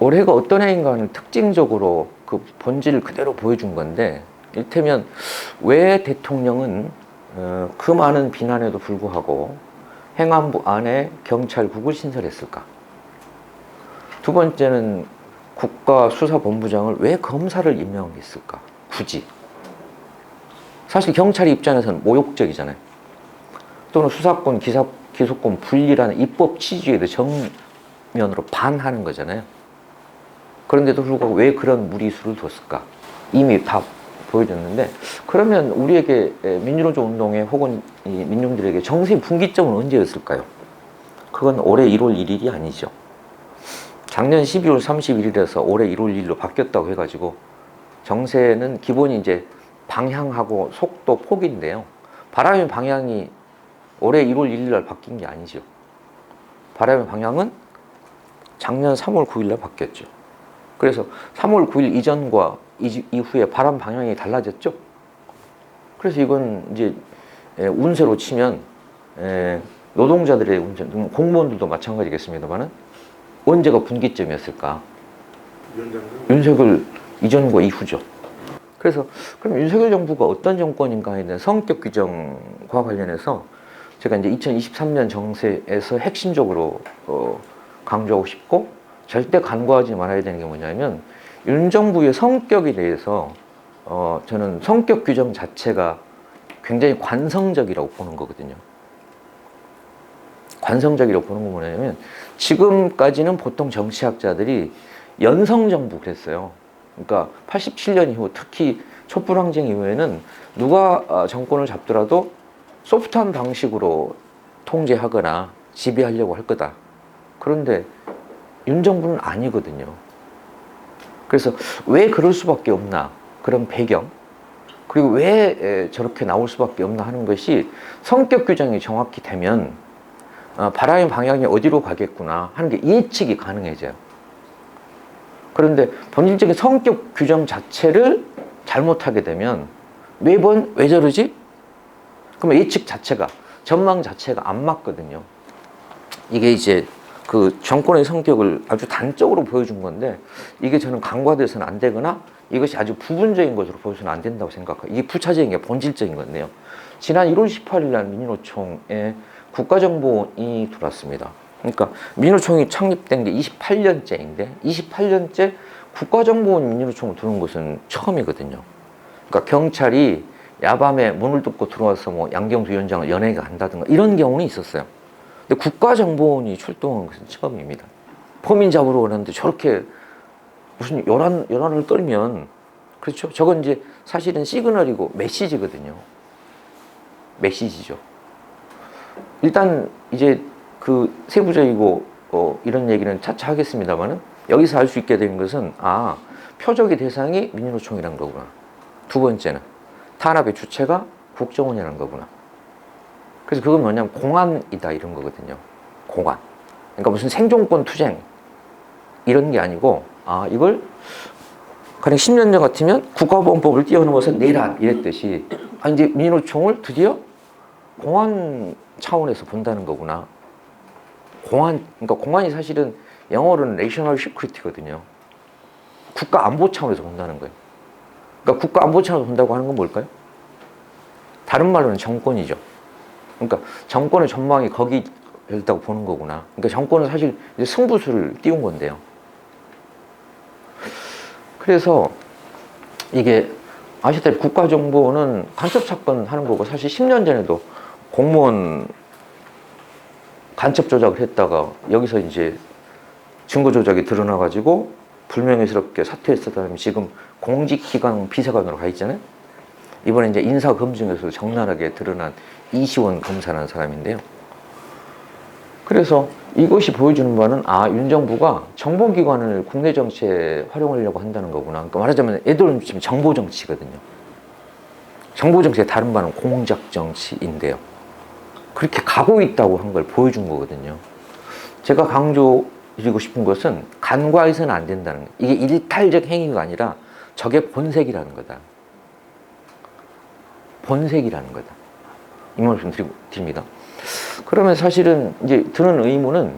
올해가 어떤 해인가는 특징적으로 그 본질을 그대로 보여준 건데, 이를테면 왜 대통령은 그 많은 비난에도 불구하고 행안부 안에 경찰국을 신설했을까? 두 번째는 국가수사본부장을 왜 검사를 임명했을까? 굳이. 사실 경찰 입장에서는 모욕적이잖아요. 또는 수사권, 기소권 분리라는 입법 취지에도 정면으로 반하는 거잖아요. 그런데도 불구하고 왜 그런 무리수를 뒀을까? 이미 다 보여줬는데, 그러면 우리에게 민주노조 운동에 혹은 이 민중들에게 정세 분기점은 언제였을까요? 그건 올해 1월 1일이 아니죠. 작년 12월 31일에서 올해 1월 1일로 바뀌었다고 해가지고 정세는 기본이 이제 방향하고 속도, 폭인데요. 바람의 방향이 올해 1월 1일 날 바뀐 게 아니죠. 바람의 방향은 작년 3월 9일 날 바뀌었죠. 그래서 3월 9일 이전과 이후에 바람 방향이 달라졌죠. 그래서 이건 이제 운세로 치면 노동자들의 운세, 공무원들도 마찬가지겠습니다만은 언제가 분기점이었을까? 윤석열 이전과 이후죠. 그래서 그럼 윤석열 정부가 어떤 정권인가에 대한 성격 규정과 관련해서 제가 이제 2023년 정세에서 핵심적으로 강조하고 싶고, 절대 간과하지 말아야 되는 게 뭐냐면, 윤 정부의 성격에 대해서 저는 성격 규정 자체가 굉장히 관성적이라고 보는 거거든요. 관성적이라고 보는 건 뭐냐면, 지금까지는 보통 정치학자들이 연성정부 그랬어요. 그러니까 87년 이후, 특히 촛불항쟁 이후에는 누가 정권을 잡더라도 소프트한 방식으로 통제하거나 지배하려고 할 거다. 그런데 윤 정부는 아니거든요. 그래서 왜 그럴 수밖에 없나, 그런 배경, 그리고 왜 저렇게 나올 수밖에 없나 하는 것이 성격 규정이 정확히 되면 바람의 방향이 어디로 가겠구나 하는 게 예측이 가능해져요. 그런데 본질적인 성격 규정 자체를 잘못하게 되면 매번 왜 저러지? 그러면 예측 자체가, 전망 자체가 안 맞거든요. 이게 이제 그 정권의 성격을 아주 단적으로 보여준 건데, 이게 저는 간과돼서는 안 되거나 이것이 아주 부분적인 것으로 보여서는 안 된다고 생각해요. 이게 부차적인 게 본질적인 건데요. 지난 1월 18일 날 민주노총에 국가정보원이 들어왔습니다. 그러니까 민주노총이 창립된 게 28년째인데 28년째 국가정보원 민주노총을 두는 것은 처음이거든요. 그러니까 경찰이 야밤에 문을 뚫고 들어와서 뭐 양경수 위원장을 연행해 간다든가 이런 경우는 있었어요. 근데 국가정보원이 출동한 것은 처음입니다. 범인 잡으러 오는데 저렇게 무슨 요란을 떨면, 그렇죠? 저건 이제 사실은 시그널이고 메시지거든요. 메시지죠. 일단 이제 그 세부적이고 이런 얘기는 차차 하겠습니다만은, 여기서 알 수 있게 되는 것은 표적의 대상이 민주노총이라는 거구나. 두 번째는 탄압의 주체가 국정원이라는 거구나. 그래서 그건 뭐냐면 공안이다 이런 거거든요. 공안. 그러니까 무슨 생존권 투쟁 이런 게 아니고, 이걸 가령 10년 전 같으면 국가보안법을 뛰어넘어서 내란 이랬듯이, 이제 민주노총을 드디어 공안 차원에서 본다는 거구나. 그러니까 공안이 사실은 영어로는 내셔널 시큐리티거든요. 국가 안보 차원에서 본다는 거예요. 그러니까 국가 안보 차원에서 본다고 하는 건 뭘까요? 다른 말로는 정권이죠. 그러니까 정권의 전망이 거기 있다고 보는 거구나. 그러니까 정권은 사실 이제 승부수를 띄운 건데요. 그래서 이게 아시다시피 국가정보는 간첩 사건 하는 거고, 사실 10년 전에도 공무원 간첩 조작을 했다가 여기서 이제 증거 조작이 드러나가지고 불명예스럽게 사퇴했었다면 지금 공직기강 비서관으로 가 있잖아요. 이번에 이제 인사검증에서 적나라하게 드러난 이시원 검사라는 사람인데요. 그래서 이것이 보여주는 바는 윤 정부가 정보기관을 국내 정치에 활용하려고 한다는 거구나. 그러니까 말하자면 애들은 지금 정보정치거든요. 정보정치의 다른 말은 공작정치인데요. 그렇게 가고 있다고 한 걸 보여준 거거든요. 제가 강조드리고 싶은 것은 간과해서는 안 된다는 거예요. 이게 일탈적 행위가 아니라 저게 본색이라는 거다. 본색이라는 거다. 이 말씀 드립니다. 그러면 사실은 이제 드는 의문은,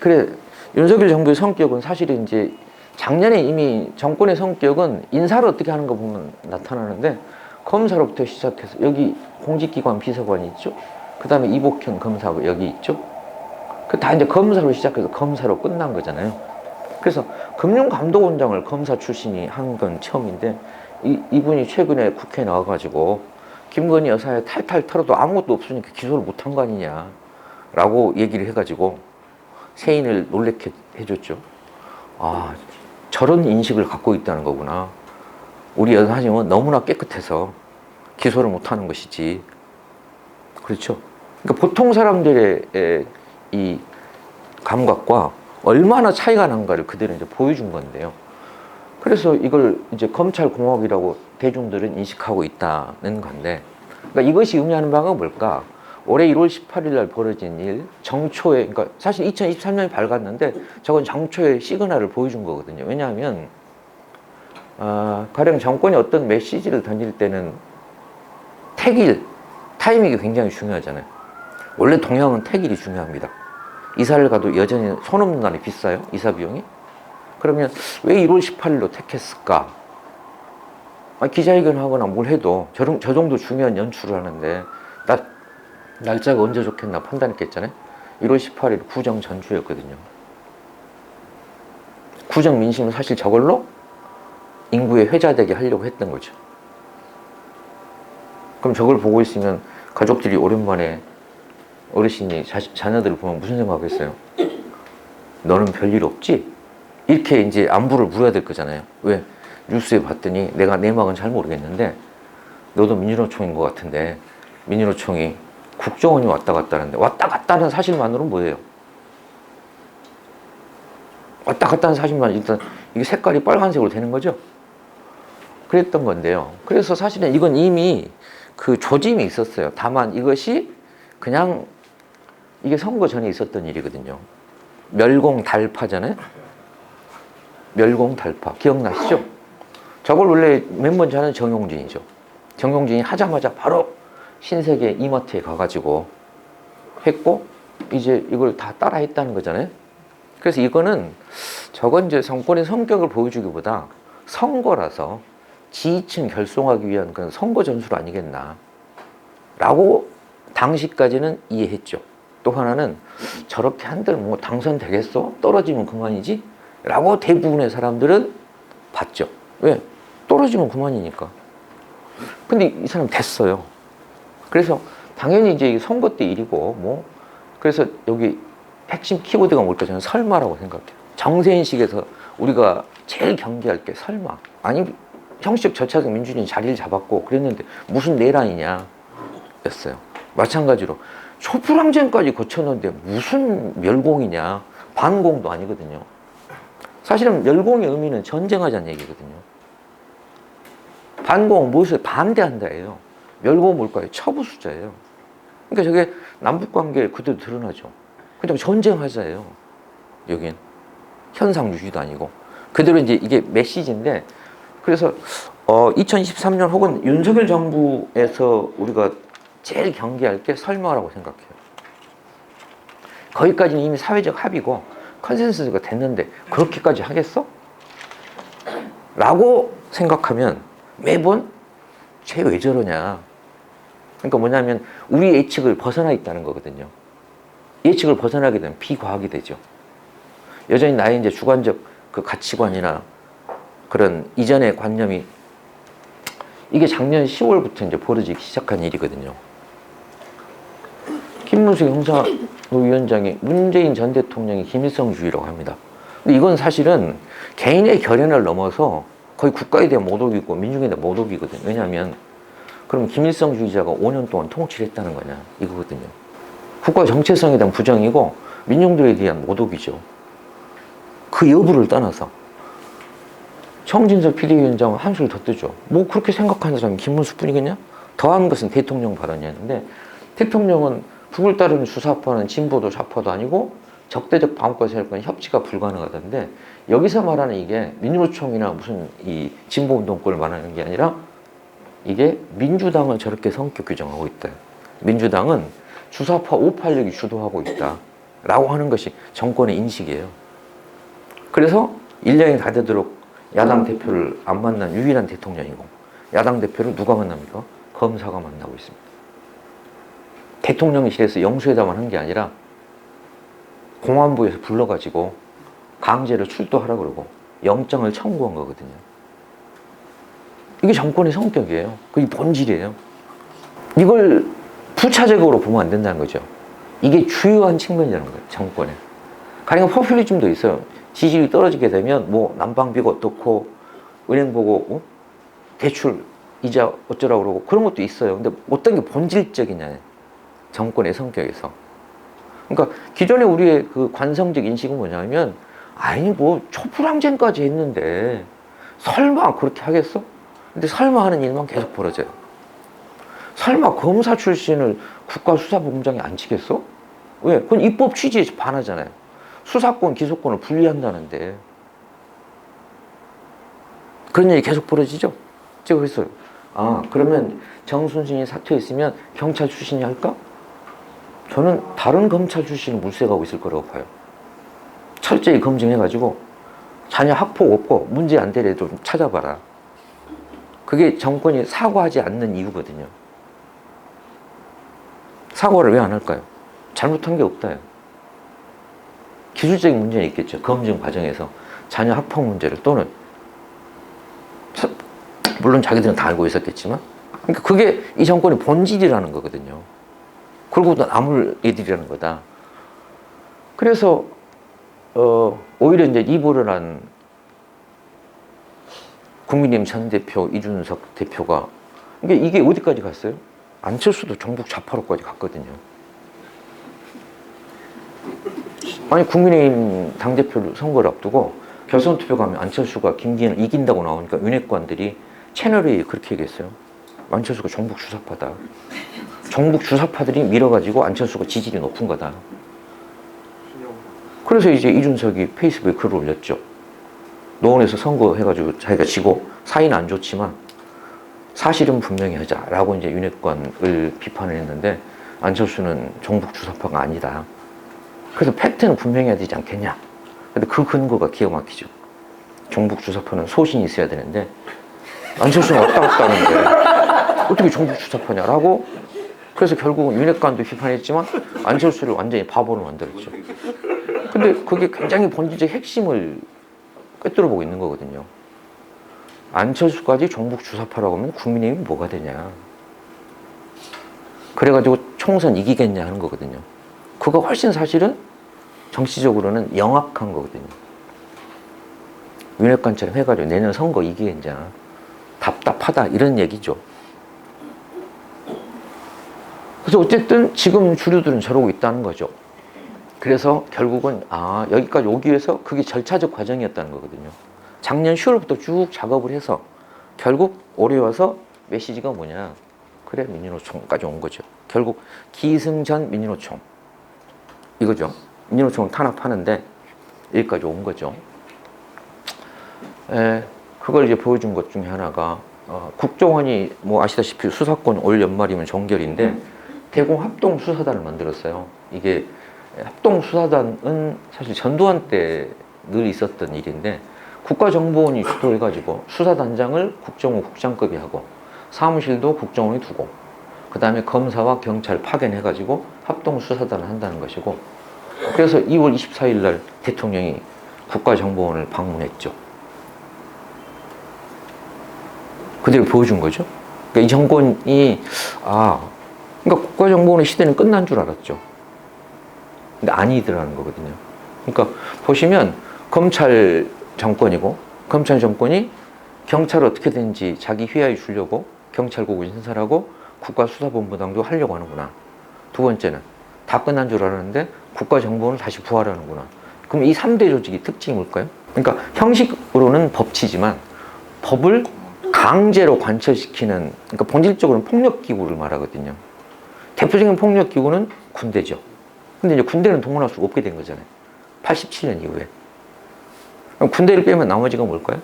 그래, 윤석열 정부의 성격은 사실은 이제 작년에 이미 정권의 성격은 인사를 어떻게 하는 거 보면 나타나는데 검사로부터 시작해서 여기 공직기관 비서관이 있죠. 그 다음에 이복현 검사 여기 있죠. 그 다 이제 검사로 시작해서 검사로 끝난 거잖아요. 그래서 금융감독원장을 검사 출신이 한 건 처음인데 이분이 최근에 국회에 나와가지고 김건희 여사의 탈탈 털어도 아무것도 없으니까 기소를 못한 거 아니냐 라고 얘기를 해가지고 세인을 놀래게 해줬죠. 아, 저런 인식을 갖고 있다는 거구나. 우리 여사님은 너무나 깨끗해서 기소를 못하는 것이지. 그렇죠. 그러니까 보통 사람들의 이 감각과 얼마나 차이가 난가를 그대로 이제 보여준 건데요. 그래서 이걸 이제 검찰공화국이라고 대중들은 인식하고 있다는 건데, 그러니까 이것이 의미하는 바가 뭘까? 올해 1월 18일 날 벌어진 일, 정초에, 그러니까 사실 2023년이 밝았는데 저건 정초의 시그널을 보여준 거거든요. 왜냐하면 가령 정권이 어떤 메시지를 던질 때는 택일, 타이밍이 굉장히 중요하잖아요. 원래 동양은 택일이 중요합니다. 이사를 가도 여전히 손 없는 날이 비싸요, 이사 비용이. 그러면 왜 1월 18일로 택했을까? 기자회견 하거나 뭘 해도 저 정도 중요한 연출을 하는데 날짜가 언제 좋겠나 판단했겠잖아요. 1월 18일 구정 전주였거든요. 구정 민심은 사실 저걸로 인구에 회자되게 하려고 했던 거죠. 그럼 저걸 보고 있으면 가족들이 오랜만에 어르신이 자녀들을 보면 무슨 생각하겠어요? 너는 별일 없지? 이렇게 이제 안부를 물어야 될 거잖아요. 왜? 뉴스에 봤더니 내가 내막은 잘 모르겠는데 너도 민주노총인 것 같은데 민주노총이 국정원이 왔다 갔다 하는데 왔다 갔다는 사실만으로는 뭐예요? 왔다 갔다 하는 사실만 일단 이게 색깔이 빨간색으로 되는 거죠? 그랬던 건데요. 그래서 사실은 이건 이미 그 조짐이 있었어요. 다만 이것이 그냥 이게 선거 전에 있었던 일이거든요. 멸공달파잖아요. 멸공달파 기억나시죠? 저걸 원래 맨 먼저 하는 정용진이죠. 정용진이 하자마자 바로 신세계 이마트에 가가지고 했고 이제 이걸 다 따라 했다는 거잖아요. 그래서 이거는 저건 이제 정권의 성격을 보여주기보다 선거라서 지지층 결속하기 위한 그런 선거 전술 아니겠나 라고 당시까지는 이해했죠. 또 하나는 저렇게 한들 뭐 당선되겠어? 떨어지면 그만이지? 라고 대부분의 사람들은 봤죠. 왜? 떨어지면 그만이니까. 근데 이 사람 됐어요. 그래서 당연히 이제 선거 때 일이고 뭐 그래서 여기 핵심 키워드가 뭘까? 저는 설마라고 생각해요. 정세인식에서 우리가 제일 경계할 게 설마. 아니 형식 절차적 민주주의 자리를 잡았고 그랬는데 무슨 내란이냐 였어요. 마찬가지로 촛불항쟁까지 거쳤는데 무슨 멸공이냐. 반공도 아니거든요. 사실은 멸공의 의미는 전쟁하자는 얘기거든요. 반공은 무엇을 반대한다예요. 멸공은 뭘까요? 처부수자예요. 그러니까 저게 남북관계 그대로 드러나죠. 그냥 전쟁하자예요. 여긴 현상 유지도 아니고 그대로 이제 이게 메시지인데 그래서 2023년 혹은 윤석열 정부에서 우리가 제일 경계할 게 설마라고 생각해요. 거기까지는 이미 사회적 합의고 컨센서스가 됐는데 그렇게까지 하겠어? 라고 생각하면 매번 쟤 왜 저러냐. 그러니까 뭐냐면 우리 예측을 벗어나 있다는 거거든요. 예측을 벗어나게 되면 비과학이 되죠. 여전히 나의 이제 주관적 그 가치관이나 그런 이전의 관념이 이게 작년 10월부터 이제 벌어지기 시작한 일이거든요. 김문수 형사노위원장이 문재인 전 대통령이 김일성주의라고 합니다. 근데 이건 사실은 개인의 결연을 넘어서 거의 국가에 대한 모독이고 민중에 대한 모독이거든요. 왜냐하면 그럼 김일성주의자가 5년 동안 통치를 했다는 거냐 이거거든요. 국가 정체성에 대한 부정이고 민중들에 대한 모독이죠. 그 여부를 떠나서 정진석 비대위원장은 한술 더 뜨죠. 뭐 그렇게 생각하는 사람이 김문수 뿐이겠냐? 더한 것은 대통령 발언이었는데 대통령은 북을 따르는 주사파는 진보도 좌파도 아니고 적대적 방어권 세력과는 협치가 불가능하던데 여기서 말하는 이게 민주노총이나 무슨 이 진보운동권을 말하는 게 아니라 이게 민주당을 저렇게 성격 규정하고 있다. 민주당은 주사파 586이 주도하고 있다 라고 하는 것이 정권의 인식이에요. 그래서 1년이 다 되도록 야당 대표를 안 만난 유일한 대통령이고, 야당 대표를 누가 만납니까? 검사가 만나고 있습니다. 대통령실에서 영수회담을 한 게 아니라 공안부에서 불러가지고 강제로 출두하라 그러고 영장을 청구한 거거든요. 이게 정권의 성격이에요. 그게 본질이에요. 이걸 부차적으로 보면 안 된다는 거죠. 이게 주요한 측면이라는 거예요, 정권에. 가령 포퓰리즘도 있어요. 지지율이 떨어지게 되면 뭐 난방비가 어떻고 은행 보고 대출 이자 어쩌라고 그러고 그런 것도 있어요. 근데 어떤 게 본질적이냐, 정권의 성격에서. 그러니까 기존에 우리의 그 관성적 인식은 뭐냐면, 아니 뭐 촛불항쟁까지 했는데 설마 그렇게 하겠어? 근데 설마 하는 일만 계속 벌어져요. 설마 검사 출신을 국가수사본부장에 앉히겠어? 왜? 그건 입법 취지에 반하잖아요. 수사권, 기소권을 분리한다는데. 그런 일이 계속 벌어지죠? 제가 그랬어요. 아, 그러면 정순신이 사퇴했으면 경찰 출신이 할까? 저는 다른 검찰 출신을 물색하고 있을 거라고 봐요. 철저히 검증해가지고 자녀 학폭 없고 문제 안 되래도 좀 찾아봐라. 그게 정권이 사과하지 않는 이유거든요. 사과를 왜 안 할까요? 잘못한 게 없다요. 기술적인 문제는 있겠죠. 검증 과정에서 자녀 학폭 문제를, 또는 물론 자기들은 다 알고 있었겠지만, 그러니까 그게 이 정권의 본질이라는 거거든요. 그리고 또 남을 애들이라는 거다. 그래서 오히려 이제 리버럴한 국민의힘 전 대표 이준석 대표가, 이게 어디까지 갔어요? 안철수도 종북 좌파로까지 갔거든요. 아니, 국민의힘 당대표 선거를 앞두고 결선 투표 가면 안철수가 김기현을 이긴다고 나오니까 윤핵관들이 채널에 그렇게 얘기했어요. 안철수가 종북 주사파다. 종북 주사파들이 밀어가지고 안철수가 지지율이 높은 거다. 그래서 이제 이준석이 페이스북에 글을 올렸죠. 노원에서 선거해가지고 자기가 지고 사이는 안 좋지만 사실은 분명히 하자라고 이제 윤핵관을 비판을 했는데, 안철수는 종북 주사파가 아니다. 그래서 팩트는 분명히 해야 되지 않겠냐. 근데 그 근거가 기가 막히죠. 종북 주사파는 소신이 있어야 되는데 안철수는 왔다 갔다 하는데 어떻게 종북 주사파냐라고. 그래서 결국은 윤핵관도 비판했지만 안철수를 완전히 바보로 만들었죠. 근데 그게 굉장히 본질적 핵심을 꿰뚫어 보고 있는 거거든요. 안철수까지 종북 주사파라고 하면 국민의힘이 뭐가 되냐. 그래가지고 총선 이기겠냐 하는 거거든요. 그거 훨씬 사실은 정치적으로는 영악한 거거든요. 윤핵관처럼 해가지고 내년 선거 이기겠냐, 답답하다, 이런 얘기죠. 그래서 어쨌든 지금 주류들은 저러고 있다는 거죠. 그래서 결국은 여기까지 오기 위해서 그게 절차적 과정이었다는 거거든요. 작년 10월부터 쭉 작업을 해서 결국 올해 와서 메시지가 뭐냐, 그래 민주노총까지 온 거죠. 결국 기승전 민주노총 이거죠. 민주노총을 탄압하는데 여기까지 온 거죠. 그걸 이제 보여준 것 중에 하나가 국정원이 뭐 아시다시피 수사권 올 연말이면 종결인데 대공 합동수사단을 만들었어요. 이게 합동수사단은 사실 전두환 때 늘 있었던 일인데, 국가정보원이 주도해가지고 수사단장을 국정원 국장급이 하고 사무실도 국정원이 두고 그 다음에 검사와 경찰 파견해가지고 합동수사단을 한다는 것이고, 그래서 2월 24일 날 대통령이 국가정보원을 방문했죠. 그대로 보여준 거죠. 그러니까 이 정권이 그러니까 국가정보원의 시대는 끝난 줄 알았죠. 근데 아니더라는 거거든요. 그러니까 보시면 검찰 정권이고, 검찰 정권이 경찰을 어떻게든지 자기 휘하에 주려고 경찰국을 신설하고 국가수사본부장도 하려고 하는구나. 두 번째는 다 끝난 줄 알았는데 국가정보원을 다시 부활하는구나. 그럼 이 3대 조직이 특징이 뭘까요? 그러니까 형식으로는 법치지만 법을 강제로 관철시키는, 그러니까 본질적으로는 폭력기구를 말하거든요. 대표적인 폭력기구는 군대죠. 근데 이제 군대는 동원할 수가 없게 된 거잖아요. 87년 이후에. 그럼 군대를 빼면 나머지가 뭘까요?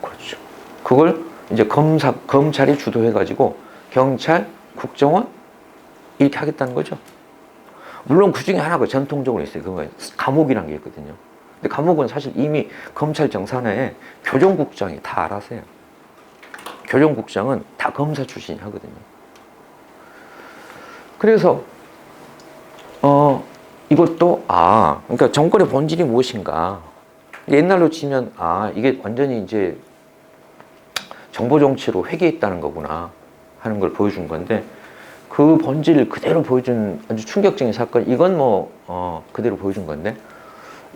그렇죠. 그걸 이제 검찰이 주도해가지고 경찰, 국정원 이렇게 하겠다는 거죠. 물론 그 중에 하나가 전통적으로 있어요. 그거 감옥이라는 게 있거든요. 근데 감옥은 사실 이미 검찰청 산하에 교정국장이 다 알아서요. 교정국장은 다 검사 출신이 하거든요. 그래서 이것도 그러니까 정권의 본질이 무엇인가. 옛날로 치면 이게 완전히 이제 정보 정치로 회귀했다는 거구나 하는 걸 보여준 건데, 그 본질을 그대로 보여준 아주 충격적인 사건. 이건 뭐 그대로 보여준 건데,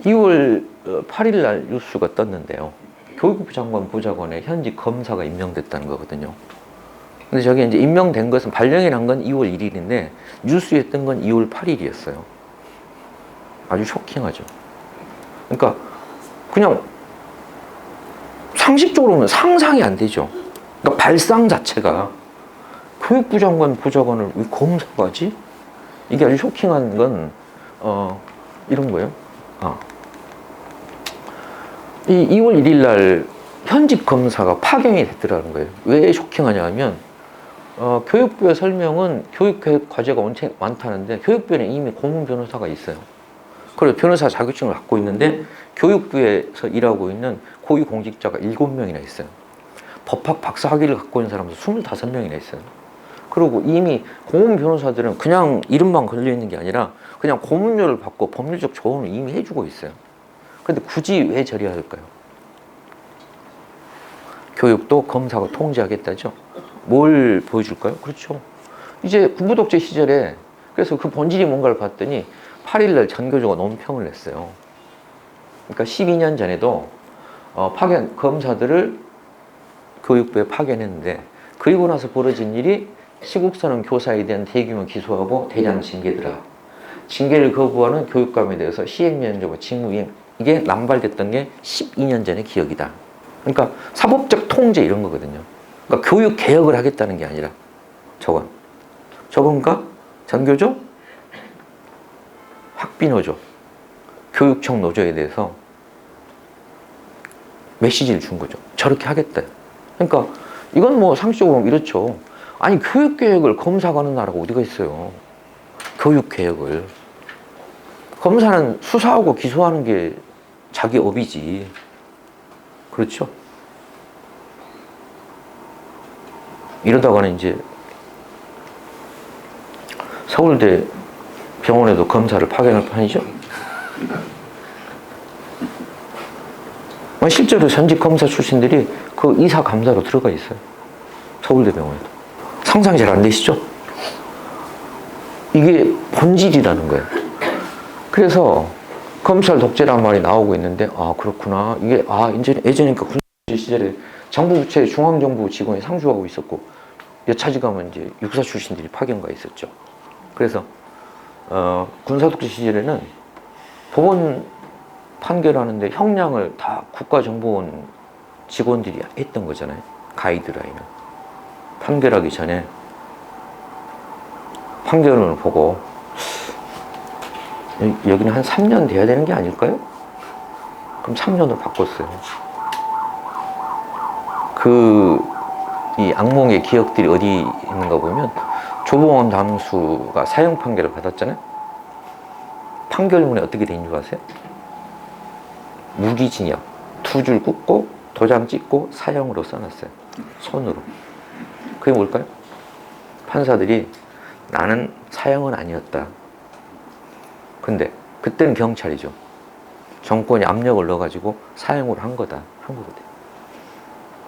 2월 8일 날 뉴스가 떴는데요. 교육부 장관 보좌관에 현직 검사가 임명됐다는 거거든요. 근데 저게 이제 임명된 것은, 발령이 난 건 2월 1일인데 뉴스에 뜬 건 2월 8일이었어요. 아주 쇼킹하죠. 그러니까 그냥 상식적으로는 상상이 안 되죠. 그러니까 발상 자체가, 교육부 장관 보좌관을 왜 검사가 하지? 이게 아주 쇼킹한 건 이런 거예요. 이 2월 1일 날 현직 검사가 파견이 됐더라는 거예요. 왜 쇼킹하냐 하면, 교육부의 설명은 교육개혁 과제가 엄청 많다는데, 교육부에는 이미 고문 변호사가 있어요. 그리고 변호사 자격증을 갖고 있는데 교육부에서 일하고 있는 고위공직자가 7명이나 있어요. 법학 박사 학위를 갖고 있는 사람도 25명이나 있어요. 그리고 이미 고문 변호사들은 그냥 이름만 걸려 있는 게 아니라 그냥 고문료를 받고 법률적 조언을 이미 해주고 있어요. 근데 굳이 왜 저리 할까요? 교육도 검사가 통제하겠다죠. 뭘 보여줄까요? 그렇죠. 이제 군부독재 시절에, 그래서 그 본질이 뭔가를 봤더니 8일날 전교조가 논평을 냈어요. 그러니까 12년 전에도 검사들을 교육부에 파견했는데, 그리고 나서 벌어진 일이 시국선언 교사에 대한 대규모 기소하고 대량 징계더라. 징계를 거부하는 교육감에 대해서 시행면제와 직무이행, 이게 남발됐던 게 12년 전의 기억이다. 그러니까 사법적 통제 이런 거거든요. 그러니까 교육 개혁을 하겠다는 게 아니라 저건가? 전교조? 학비노조, 교육청 노조에 대해서 메시지를 준 거죠. 저렇게 하겠다. 그러니까 이건 뭐 상식적으로 이렇죠. 아니, 교육개혁을 검사가 하는 나라가 어디가 있어요. 교육개혁을. 검사는 수사하고 기소하는 게 자기 업이지. 그렇죠? 이러다가는 이제 서울대 병원에도 검사를 파견할 판이죠. 실제로 전직 검사 출신들이 그 이사 감사로 들어가 있어요. 서울대 병원에도. 상상이 잘 안 되시죠? 이게 본질이라는 거예요. 그래서 검찰 독재란 말이 나오고 있는데, 그렇구나. 이게 이제 예전이니까 군사 시절에 정부 부처에 중앙정부 직원이 상주하고 있었고, 여차지 가면 이제 육사 출신들이 파견가 있었죠. 그래서 군사독재 시절에는 법원 판결하는데 형량을 다 국가정보원 직원들이 했던 거잖아요. 가이드라인을. 판결하기 전에 판결문을 보고, 여기는 한 3년 돼야 되는 게 아닐까요? 그럼 3년으로 바꿨어요. 이 악몽의 기억들이 어디 있는가 보면, 조봉원 담수가 사형 판결을 받았잖아요. 판결문에 어떻게 돼 있는 줄 아세요? 무기징역, 2줄 긋고 도장 찍고 사형으로 써놨어요. 손으로. 그게 뭘까요? 판사들이 나는 사형은 아니었다. 근데 그때는 경찰이죠. 정권이 압력을 넣어가지고 사형으로 한 거다. 한 거거든요.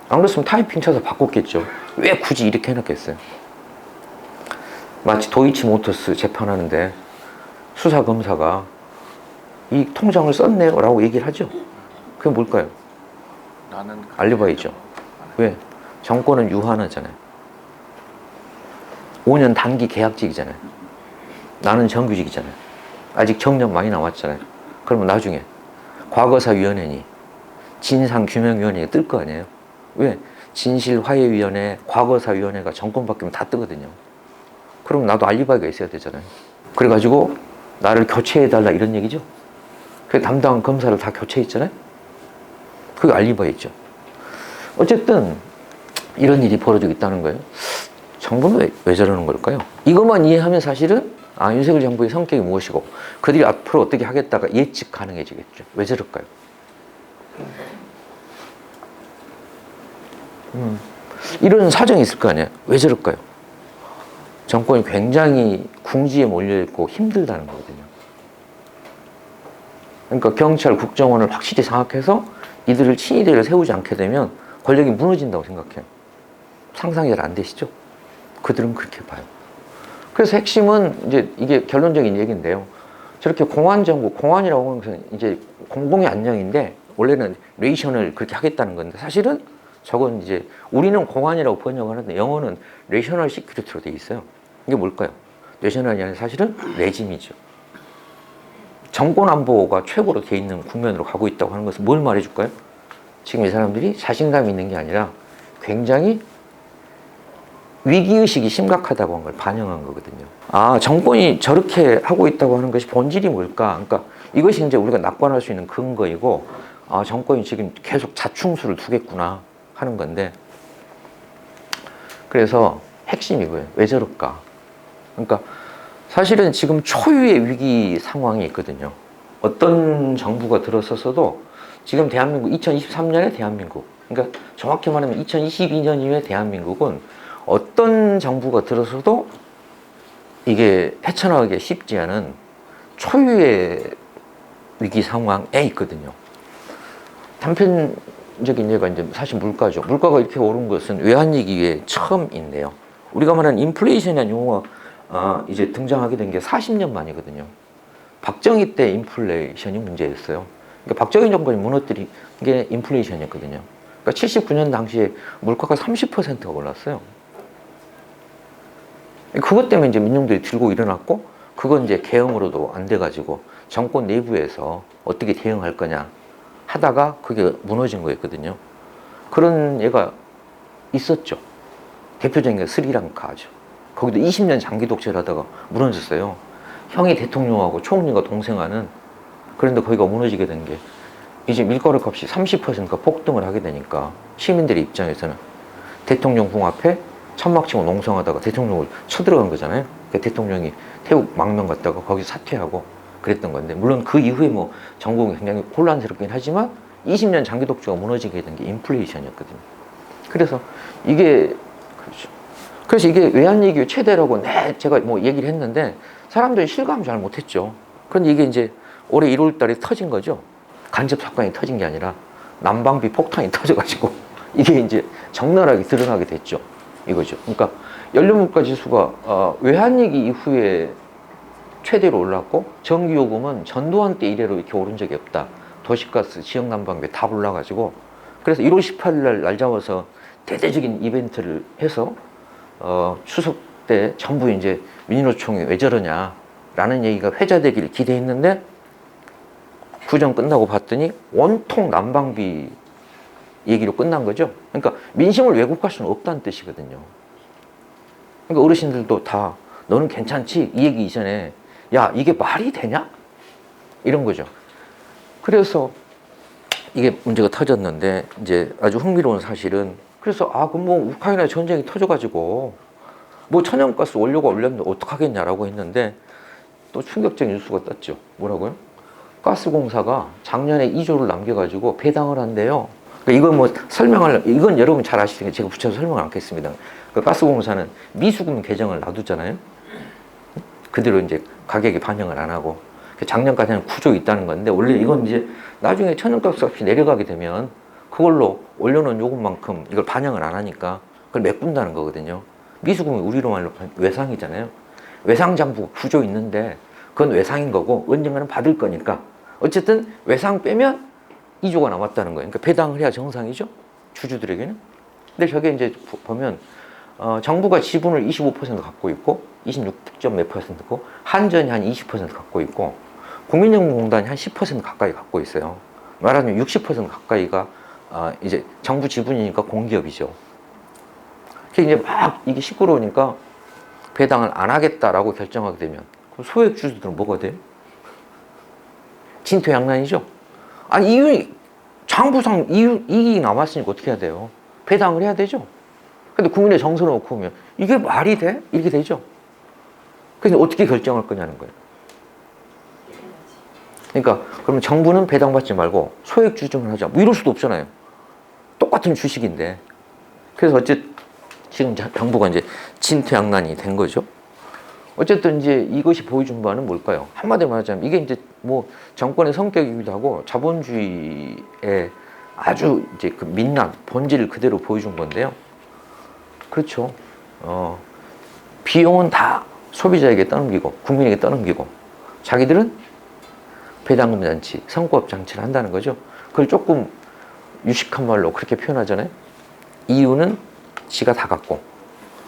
안 그랬으면 타이핑 쳐서 바꿨겠죠. 왜 굳이 이렇게 해놨겠어요? 마치 도이치모터스 재판하는데 수사검사가 이 통장을 썼네요 라고 얘기를 하죠. 그게 뭘까요? 나는 알리바이죠. 왜? 정권은 유한하잖아요. 5년 단기 계약직이잖아요. 나는 정규직이잖아요. 아직 정년 많이 남았잖아요. 그러면 나중에 과거사위원회니 진상규명위원회가 뜰 거 아니에요. 왜? 진실화해위원회, 과거사위원회가 정권 바뀌면 다 뜨거든요. 그럼 나도 알리바이가 있어야 되잖아요. 그래가지고 나를 교체해달라 이런 얘기죠. 그 담당 검사를 다 교체했잖아요. 그게 알리바이 있죠. 어쨌든 이런 일이 벌어지고 있다는 거예요. 정부는 왜 저러는 걸까요? 이것만 이해하면 사실은 아, 윤석열 정부의 성격이 무엇이고 그들이 앞으로 어떻게 하겠다가 예측 가능해지겠죠. 왜 저럴까요? 이런 사정이 있을 거 아니에요. 왜 저럴까요? 정권이 굉장히 궁지에 몰려있고 힘들다는 거거든요. 그러니까 경찰, 국정원을 확실히 장악해서 이들을 친위대를 세우지 않게 되면 권력이 무너진다고 생각해요. 상상이 잘 안 되시죠? 그들은 그렇게 봐요. 그래서 핵심은 이제 이게 결론적인 얘기인데요. 저렇게 공안정부, 공안이라고 하는 것은 이제 공공의 안녕인데 원래는 레이션을 그렇게 하겠다는 건데 사실은 저건 이제 우리는 공안이라고 번역을 하는데 영어는 레이셔널 시큐리티로 되어 있어요. 이게 뭘까요? 내셔널이 아니라 사실은 레짐이죠. 정권 안보가 최고로 되어 있는 국면으로 가고 있다고 하는 것은 뭘 말해줄까요? 지금 이 사람들이 자신감이 있는 게 아니라 굉장히 위기의식이 심각하다고 한 걸 반영한 거거든요. 아, 정권이 저렇게 하고 있다고 하는 것이 본질이 뭘까? 그러니까 이것이 이제 우리가 낙관할 수 있는 근거이고, 아, 정권이 지금 계속 자충수를 두겠구나 하는 건데, 그래서 핵심이 뭐예요? 왜 저럴까? 그러니까 사실은 지금 초유의 위기 상황이 있거든요. 어떤 정부가 들어서서도 지금 대한민국 2023년의 대한민국, 그러니까 정확히 말하면 2022년 이후의 대한민국은 어떤 정부가 들어서도 이게 헤쳐나가기 쉽지 않은 초유의 위기 상황에 있거든요. 단편적인 예가 이제 사실 물가죠. 물가가 이렇게 오른 것은 외환위기 이후에 처음인데요. 우리가 말하는 인플레이션이라는 용어가 이제 등장하게 된 게 40년 만이거든요. 박정희 때 인플레이션이 문제였어요. 그러니까 박정희 정권이 무너뜨린 게 인플레이션이었거든요. 그러니까 79년 당시에 물가가 30%가 올랐어요. 그것 때문에 이제 민중들이 들고 일어났고, 그건 이제 개헌으로도 안 돼가지고 정권 내부에서 어떻게 대응할 거냐 하다가 그게 무너진 거였거든요. 그런 예가 있었죠. 대표적인 게 스리랑카죠. 거기도 20년 장기 독재를 하다가 무너졌어요. 형이 대통령하고 총리가 동생하는. 그런데 거기가 무너지게 된 게 이제 밀가루 값이 30%가 폭등을 하게 되니까 시민들의 입장에서는 대통령 궁 앞에 천막 치고 농성하다가 대통령을 쳐들어간 거잖아요. 그러니까 대통령이 태국 망명 갔다가 거기서 사퇴하고 그랬던 건데, 물론 그 이후에 뭐 전국이 굉장히 혼란스럽긴 하지만 20년 장기 독재가 무너지게 된 게 인플레이션이었거든요. 그래서 이게 그렇죠. 그래서 이게 외환위기 최대라고 제가 뭐 얘기를 했는데 사람들이 실감 잘 못했죠. 그런데 이게 이제 올해 1월 달에 터진 거죠. 간접 사건이 터진 게 아니라 난방비 폭탄이 터져가지고 이게 이제 적나라하게 드러나게 됐죠. 이거죠. 그러니까 연료물가 지수가 외환위기 이후에 최대로 올랐고, 전기요금은 전두환 때 이래로 이렇게 오른 적이 없다. 도시가스, 지역난방비 다 올라가지고, 그래서 1월 18일 날 잡아서 대대적인 이벤트를 해서 추석 때 전부 이제 민주노총이 왜 저러냐라는 얘기가 회자되기를 기대했는데, 구정 끝나고 봤더니 원통 난방비 얘기로 끝난 거죠. 그러니까 민심을 왜곡할 수는 없다는 뜻이거든요. 그러니까 어르신들도 다 너는 괜찮지? 이 얘기 이전에 야, 이게 말이 되냐? 이런 거죠. 그래서 이게 문제가 터졌는데, 이제 아주 흥미로운 사실은, 그래서 그럼 뭐 우크라이나 전쟁이 터져가지고 뭐 천연가스 원료가 올렸는데 어떡하겠냐라고 했는데 또 충격적인 뉴스가 떴죠. 뭐라고요? 가스공사가 작년에 2조를 남겨가지고 배당을 한대요. 그러니까 이건 뭐 이건 여러분 잘 아시니까 제가 붙여서 설명을 않겠습니다. 그 가스공사는 미수금 계정을 놔두잖아요. 그대로 이제 가격에 반영을 안 하고 작년까지는 구조 있다는 건데, 원래 이건 이제 나중에 천연가스 값이 내려가게 되면 그걸로 올려놓은 요금만큼 이걸 반영을 안 하니까 그걸 메꾼다는 거거든요. 미수금이 우리로 말로 외상이잖아요. 외상장부 구조 있는데 그건 외상인 거고 언젠가는 받을 거니까 어쨌든 외상 빼면 2조가 남았다는 거예요. 그러니까 배당을 해야 정상이죠, 주주들에게는. 근데 저게 이제 보면 정부가 지분을 25% 갖고 있고 26점 몇 %고, 한전이 한 20% 갖고 있고, 국민연금공단이 한 10% 가까이 갖고 있어요. 말하자면 60% 가까이가 이제 정부 지분이니까 공기업이죠. 그래서 이제 막 이게 시끄러우니까 배당을 안 하겠다라고 결정하게 되면 그럼 소액 주주들은 뭐가 돼요? 진퇴양난이죠. 아니, 장부상 이익이 남았으니까 어떻게 해야 돼요? 배당을 해야 되죠. 근데 국민의 정서를 놓고 보면 이게 말이 돼? 이렇게 되죠. 그래서 어떻게 결정할 거냐는 거예요. 그러니까 그러면 정부는 배당받지 말고 소액 주주만 하자. 뭐 이럴 수도 없잖아요. 똑같은 주식인데. 그래서 지금 정부가 이제 진퇴양난이 된 거죠. 어쨌든 이제 이것이 보여준 바는 뭘까요? 한마디로 말하자면 이게 이제 뭐 정권의 성격이기도 하고 자본주의의 아주 이제 그 민낯, 본질을 그대로 보여준 건데요. 그렇죠. 비용은 다 소비자에게 떠넘기고 국민에게 떠넘기고 자기들은 배당금 잔치, 선거업 장치를 한다는 거죠. 그걸 조금 유식한 말로 그렇게 표현하잖아요. 이유는 지가 다 갖고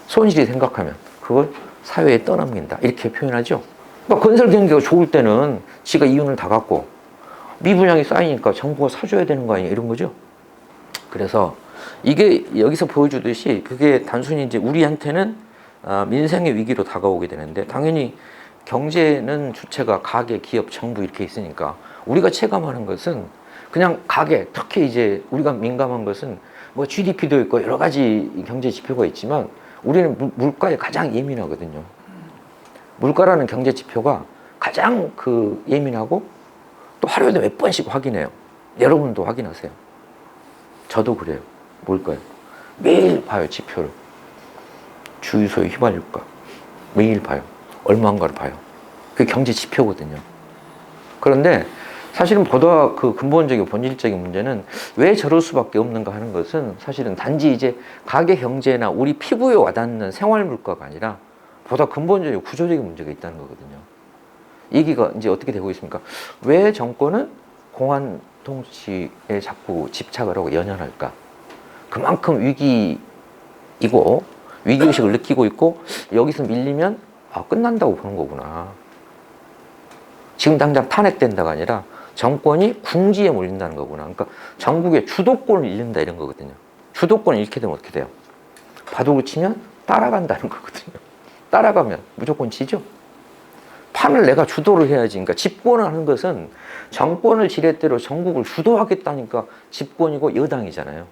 손실이 생각하면 그걸 사회에 떠넘긴다 이렇게 표현하죠. 그러니까 건설 경기가 좋을 때는 지가 이윤을 다 갖고 미분양이 쌓이니까 정부가 사줘야 되는 거 아니냐 이런 거죠. 그래서 이게 여기서 보여주듯이 그게 단순히 이제 우리한테는 민생의 위기로 다가오게 되는데 당연히 경제는 주체가 가계, 기업, 정부 이렇게 있으니까 우리가 체감하는 것은 그냥 가계, 특히 이제 우리가 민감한 것은 뭐 GDP도 있고 여러 가지 경제 지표가 있지만 우리는 물가에 가장 예민하거든요. 물가라는 경제 지표가 가장 그 예민하고 또 하루에도 몇 번씩 확인해요. 여러분도 확인하세요. 저도 그래요. 뭘까요? 매일 봐요, 지표를. 주유소에 휘발유가 매일 봐요. 얼마인가를 봐요. 그게 경제 지표거든요. 그런데 사실은 보다 그 근본적이고 본질적인 문제는 왜 저럴 수밖에 없는가 하는 것은 사실은 단지 이제 가계 경제나 우리 피부에 와닿는 생활 물가가 아니라 보다 근본적이고 구조적인 문제가 있다는 거거든요. 얘기가 이제 어떻게 되고 있습니까? 왜 정권은 공안 통치에 자꾸 집착을 하고 연연할까? 그만큼 위기이고 위기의식을 느끼고 있고 여기서 밀리면 끝난다고 보는 거구나. 지금 당장 탄핵된다가 아니라 정권이 궁지에 몰린다는 거구나. 그러니까 전국의 주도권을 잃는다 이런 거거든요. 주도권을 잃게 되면 어떻게 돼요? 바둑을 치면 따라간다는 거거든요. 따라가면 무조건 지죠. 판을 내가 주도를 해야지. 그러니까 집권을 하는 것은 정권을 지렛대로 전국을 주도하겠다니까 집권이고 여당이잖아요.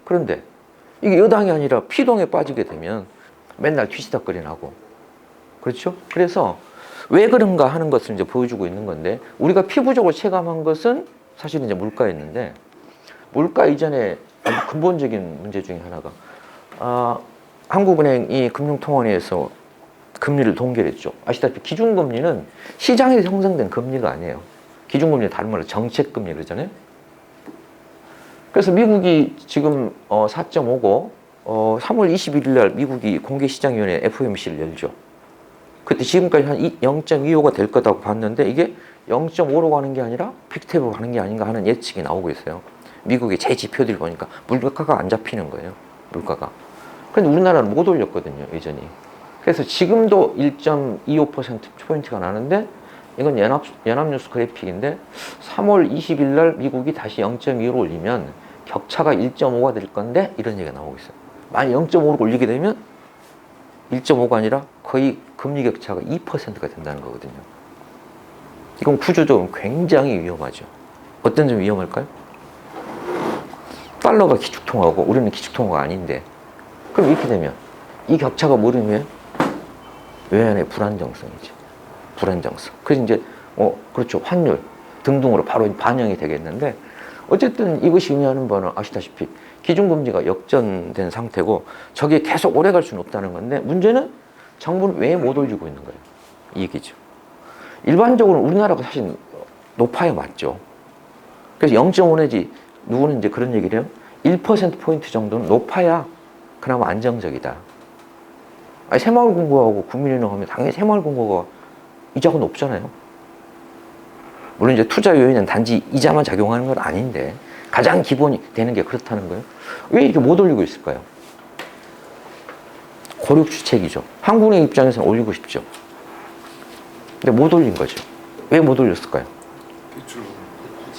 그런데 이게 여당이 아니라 피동에 빠지게 되면 맨날 뒤치다거리 나고. 그렇죠? 그래서 왜 그런가 하는 것을 이제 보여주고 있는 건데 우리가 피부적으로 체감한 것은 사실은 이제 물가였는데 물가 이전에 아주 근본적인 문제 중에 하나가 한국은행이 금융통화위에서 금리를 동결했죠. 아시다시피 기준금리는 시장에서 형성된 금리가 아니에요. 기준금리는 다른 말로 정책금리 그러잖아요. 그래서 미국이 지금 4.5고 3월 21일 날 미국이 공개시장위원회 FOMC를 열죠. 그때 지금까지 한 0.25가 될 거라고 봤는데 이게 0.5로 가는 게 아니라 빅탭으로 가는 게 아닌가 하는 예측이 나오고 있어요. 미국의 제 지표들 보니까 물가가 안 잡히는 거예요. 물가가. 그런데 우리나라는 못 올렸거든요. 예전이. 그래서 지금도 1.25%포인트가 나는데 이건 연합뉴스 그래픽인데 3월 20일 날 미국이 다시 0.25로 올리면 격차가 1.5가 될 건데 이런 얘기가 나오고 있어요. 만약 0.5로 올리게 되면 1.5가 아니라 거의 금리 격차가 2%가 된다는 거거든요. 이건 구조적으로 굉장히 위험하죠. 어떤 점이 위험할까요? 달러가 기축통화고 우리는 기축통화가 아닌데 그럼 이렇게 되면 이 격차가 뭐냐면 외환의 불안정성이죠. 불안정성. 그래서 이제 그렇죠. 환율 등등으로 바로 반영이 되겠는데 어쨌든 이것이 의미하는 바는 아시다시피 기준금리가 역전된 상태고 저게 계속 오래 갈 수는 없다는 건데 문제는 정부는 왜 못 올리고 있는 거예요? 이 얘기죠. 일반적으로 우리나라가 사실 높아야 맞죠. 그래서 0.5 내지 누구는 이제 그런 얘기를 해요. 1%포인트 정도는 높아야 그나마 안정적이다. 아니, 새마을금고하고 국민은행 하면 당연히 새마을금고가 이자가 높잖아요. 물론 이제 투자 요인은 단지 이자만 작용하는 건 아닌데 가장 기본이 되는 게 그렇다는 거예요. 왜 이렇게 못 올리고 있을까요? 고력주책이죠. 한국은행 입장에서는 올리고 싶죠. 근데 못 올린 거죠. 왜 못 올렸을까요?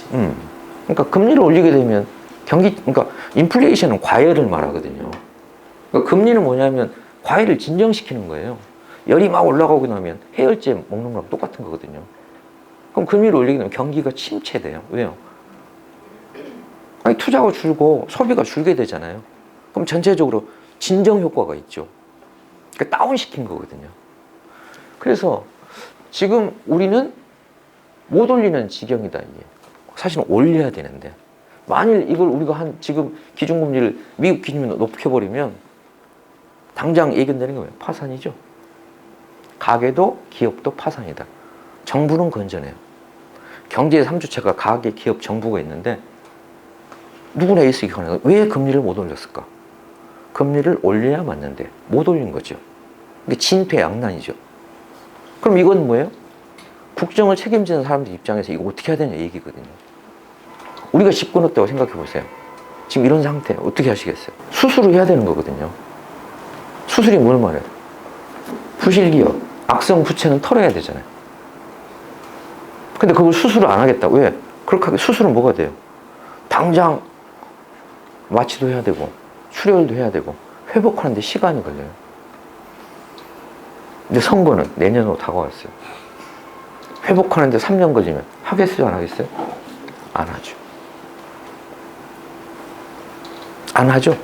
그러니까 금리를 올리게 되면 그러니까 인플레이션은 과열을 말하거든요. 그러니까 금리는 뭐냐면 과열을 진정시키는 거예요. 열이 막 올라가고 나면 해열제 먹는 거랑 똑같은 거거든요. 그럼 금리를 올리게 되면 경기가 침체돼요. 왜요? 아니, 투자가 줄고 소비가 줄게 되잖아요. 그럼 전체적으로 진정 효과가 있죠. 그러니까 다운시킨 거거든요. 그래서 지금 우리는 못 올리는 지경이다. 이게 사실은 올려야 되는데 만일 이걸 우리가 지금 기준금리를 미국 기준으로 높여버리면 당장 예견되는 거예요. 파산이죠. 가계도 기업도 파산이다. 정부는 건전해요. 경제의 3주체가 가계, 기업, 정부가 있는데 누구나 예측이 가능해요. 왜 금리를 못 올렸을까? 금리를 올려야 맞는데 못 올린 거죠. 이게 진퇴양난이죠. 그럼 이건 뭐예요? 국정을 책임지는 사람들 입장에서 이거 어떻게 해야 되냐 얘기거든요. 우리가 집권했다고 생각해 보세요. 지금 이런 상태 어떻게 하시겠어요? 수술을 해야 되는 거거든요. 수술이 뭘 말해요? 부실기업, 악성 부채는 털어야 되잖아요. 근데 그걸 수술을 안 하겠다. 왜? 그렇게 하면 수술은 뭐가 돼요? 당장 마취도 해야 되고 출혈도 해야 되고 회복하는데 시간이 걸려요. 근데 선거는 내년으로 다가왔어요. 회복하는데 3년 걸리면 하겠어요? 안 하겠어요? 안 하죠. 안 하죠.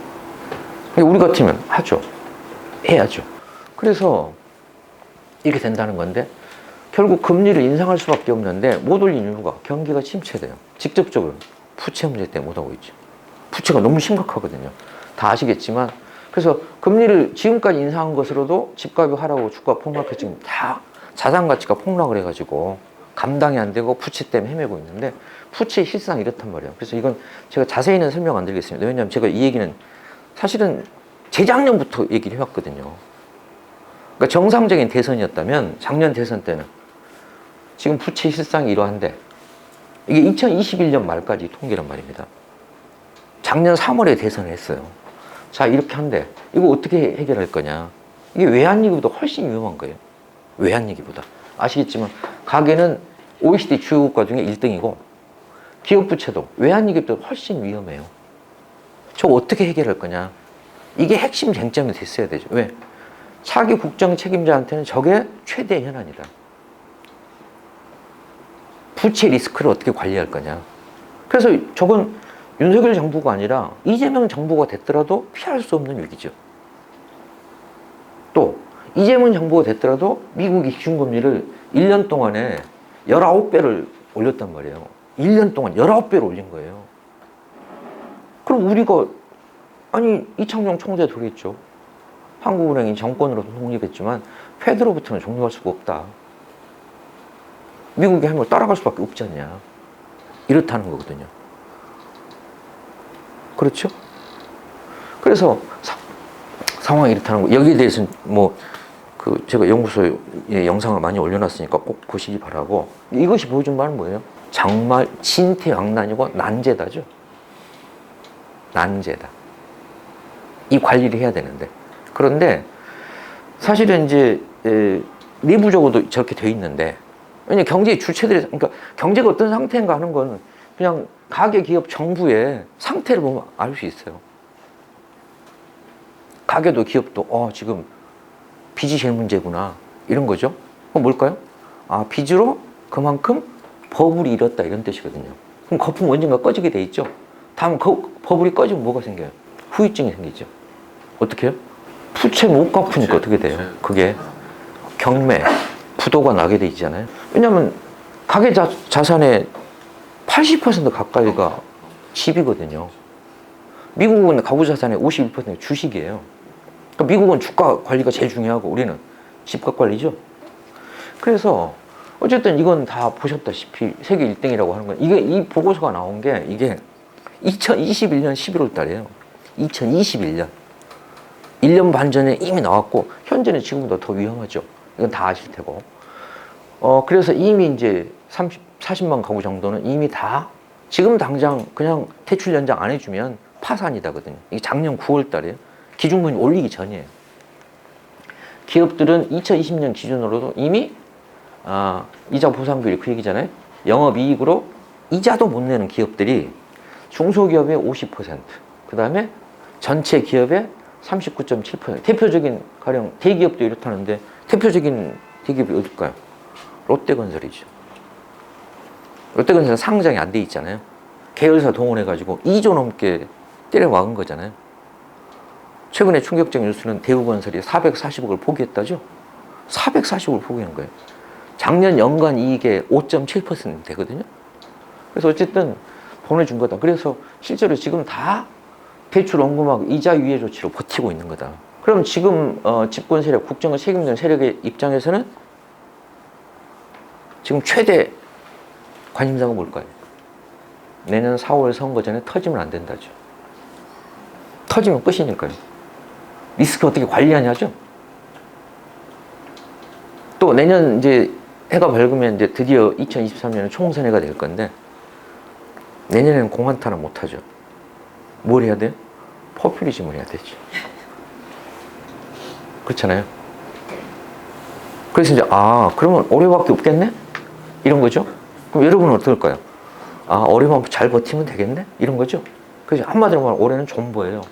우리 같으면 하죠. 해야죠. 그래서 이렇게 된다는 건데 결국 금리를 인상할 수밖에 없는데 못 올린 이유가 경기가 침체돼요. 직접적으로 부채 문제 때문에 못 하고 있죠. 부채가 너무 심각하거든요. 다 아시겠지만 그래서 금리를 지금까지 인상한 것으로도 집값이 하락하고 주가 폭락해 지금 다 자산 가치가 폭락을 해가지고 감당이 안 되고 부채 때문에 헤매고 있는데 부채의 실상 이렇단 말이에요. 그래서 이건 제가 자세히는 설명 안 드리겠습니다. 왜냐하면 제가 이 얘기는 사실은 재작년부터 얘기를 해왔거든요. 그러니까 정상적인 대선이었다면 작년 대선 때는 지금 부채 실상이 이러한데 이게 2021년 말까지 통계란 말입니다. 작년 3월에 대선을 했어요. 자 이렇게 한데 이거 어떻게 해결할 거냐. 이게 외환위기보다 훨씬 위험한 거예요. 외환위기보다. 아시겠지만 가계는 OECD 주요 국가 중에 1등이고 기업 부채도 외환위기보다 훨씬 위험해요. 저거 어떻게 해결할 거냐. 이게 핵심 쟁점이 됐어야 되죠. 왜? 차기 국정 책임자한테는 저게 최대 현안이다. 부채 리스크를 어떻게 관리할 거냐. 그래서 저건 윤석열 정부가 아니라 이재명 정부가 됐더라도 피할 수 없는 위기죠. 또 이재명 정부가 됐더라도 미국이 기준금리를 1년 동안에 19배를 올렸단 말이에요. 1년 동안 19배를 올린 거예요. 그럼 우리가 아니 이창용 총재도 그랬죠. 한국은행이 정권으로 독립했지만 패드로부터는 종료할 수가 없다. 미국이 하는 걸 따라갈 수밖에 없지 않냐. 이렇다는 거거든요. 그렇죠? 그래서 상황이 이렇다는 거. 여기에 대해서는 제가 연구소에 영상을 많이 올려놨으니까 꼭 보시기 바라고. 이것이 보여준 바는 뭐예요? 정말 진퇴양난이고 난제다죠. 난제다. 이 관리를 해야 되는데. 그런데 사실은 이제 내부적으로도 저렇게 돼 있는데 왜냐면 경제의 주체들이 그러니까 경제가 어떤 상태인가 하는 건 그냥 가계, 기업, 정부의 상태를 보면 알 수 있어요. 가계도 기업도 지금 빚이 제일 문제구나 이런 거죠. 그럼 뭘까요? 빚으로 그만큼 버블이 일었다 이런 뜻이거든요. 그럼 거품 언젠가 꺼지게 돼 있죠. 다음 버블이 꺼지면 뭐가 생겨요? 후유증이 생기죠. 어떻게 해요? 부채 못 갚으니까 어떻게 돼요? 그게 경매, 부도가 나게 돼 있잖아요. 왜냐하면 가계 자산의 80% 가까이가 집이거든요. 미국은 가구 자산의 51%가 주식이에요. 그러니까 미국은 주가 관리가 제일 중요하고 우리는 집값 관리죠. 그래서 어쨌든 이건 다 보셨다시피 세계 1등이라고 하는 건 이 보고서가 나온 게 이게 2021년 11월 달이에요. 2021년. 1년 반 전에 이미 나왔고 현재는 지금보다 더 위험하죠. 이건 다 아실 테고. 그래서 이미 이제 40만 가구 정도는 이미 다 지금 당장 그냥 대출 연장 안 해주면 파산이다거든요. 이게 작년 9월 달이에요. 기준금리 올리기 전이에요. 기업들은 2020년 기준으로도 이미 이자 보상 비율이 그 얘기잖아요. 영업이익으로 이자도 못 내는 기업들이 중소기업의 50%, 그 다음에 전체 기업의 39.7%. 대표적인 가령 대기업도 이렇다는데 대표적인 대기업이 어딜까요? 롯데건설이죠. 롯데건설은 상장이 안 돼 있잖아요. 계열사 동원해가지고 2조 넘게 때려 막은 거잖아요. 최근에 충격적 뉴스는 대우건설이 440억을 포기했다죠. 440을 포기한 거예요. 작년 연간 이익의 5.7% 되거든요. 그래서 어쨌든 보내준 거다. 그래서 실제로 지금 다 대출 원금하고 이자 유예 조치로 버티고 있는 거다. 그럼 지금 집권 세력, 국정을 책임지는 세력의 입장에서는 지금 최대 관심사가 뭘까요? 내년 4월 선거 전에 터지면 안 된다죠. 터지면 끝이니까요. 리스크 어떻게 관리하냐죠. 또 내년 이제 해가 밝으면 이제 드디어 2023년에 총선해가 될 건데 내년에는 공안탄을 못 하죠. 뭘 해야 돼요? 포퓰리즘을 해야 되죠. 그렇잖아요. 그래서 이제 그러면 올해밖에 없겠네? 이런 거죠. 그럼 여러분은 어떨까요? 올해만 잘 버티면 되겠네? 이런 거죠. 그래서 한마디로 말하면 올해는 존버예요.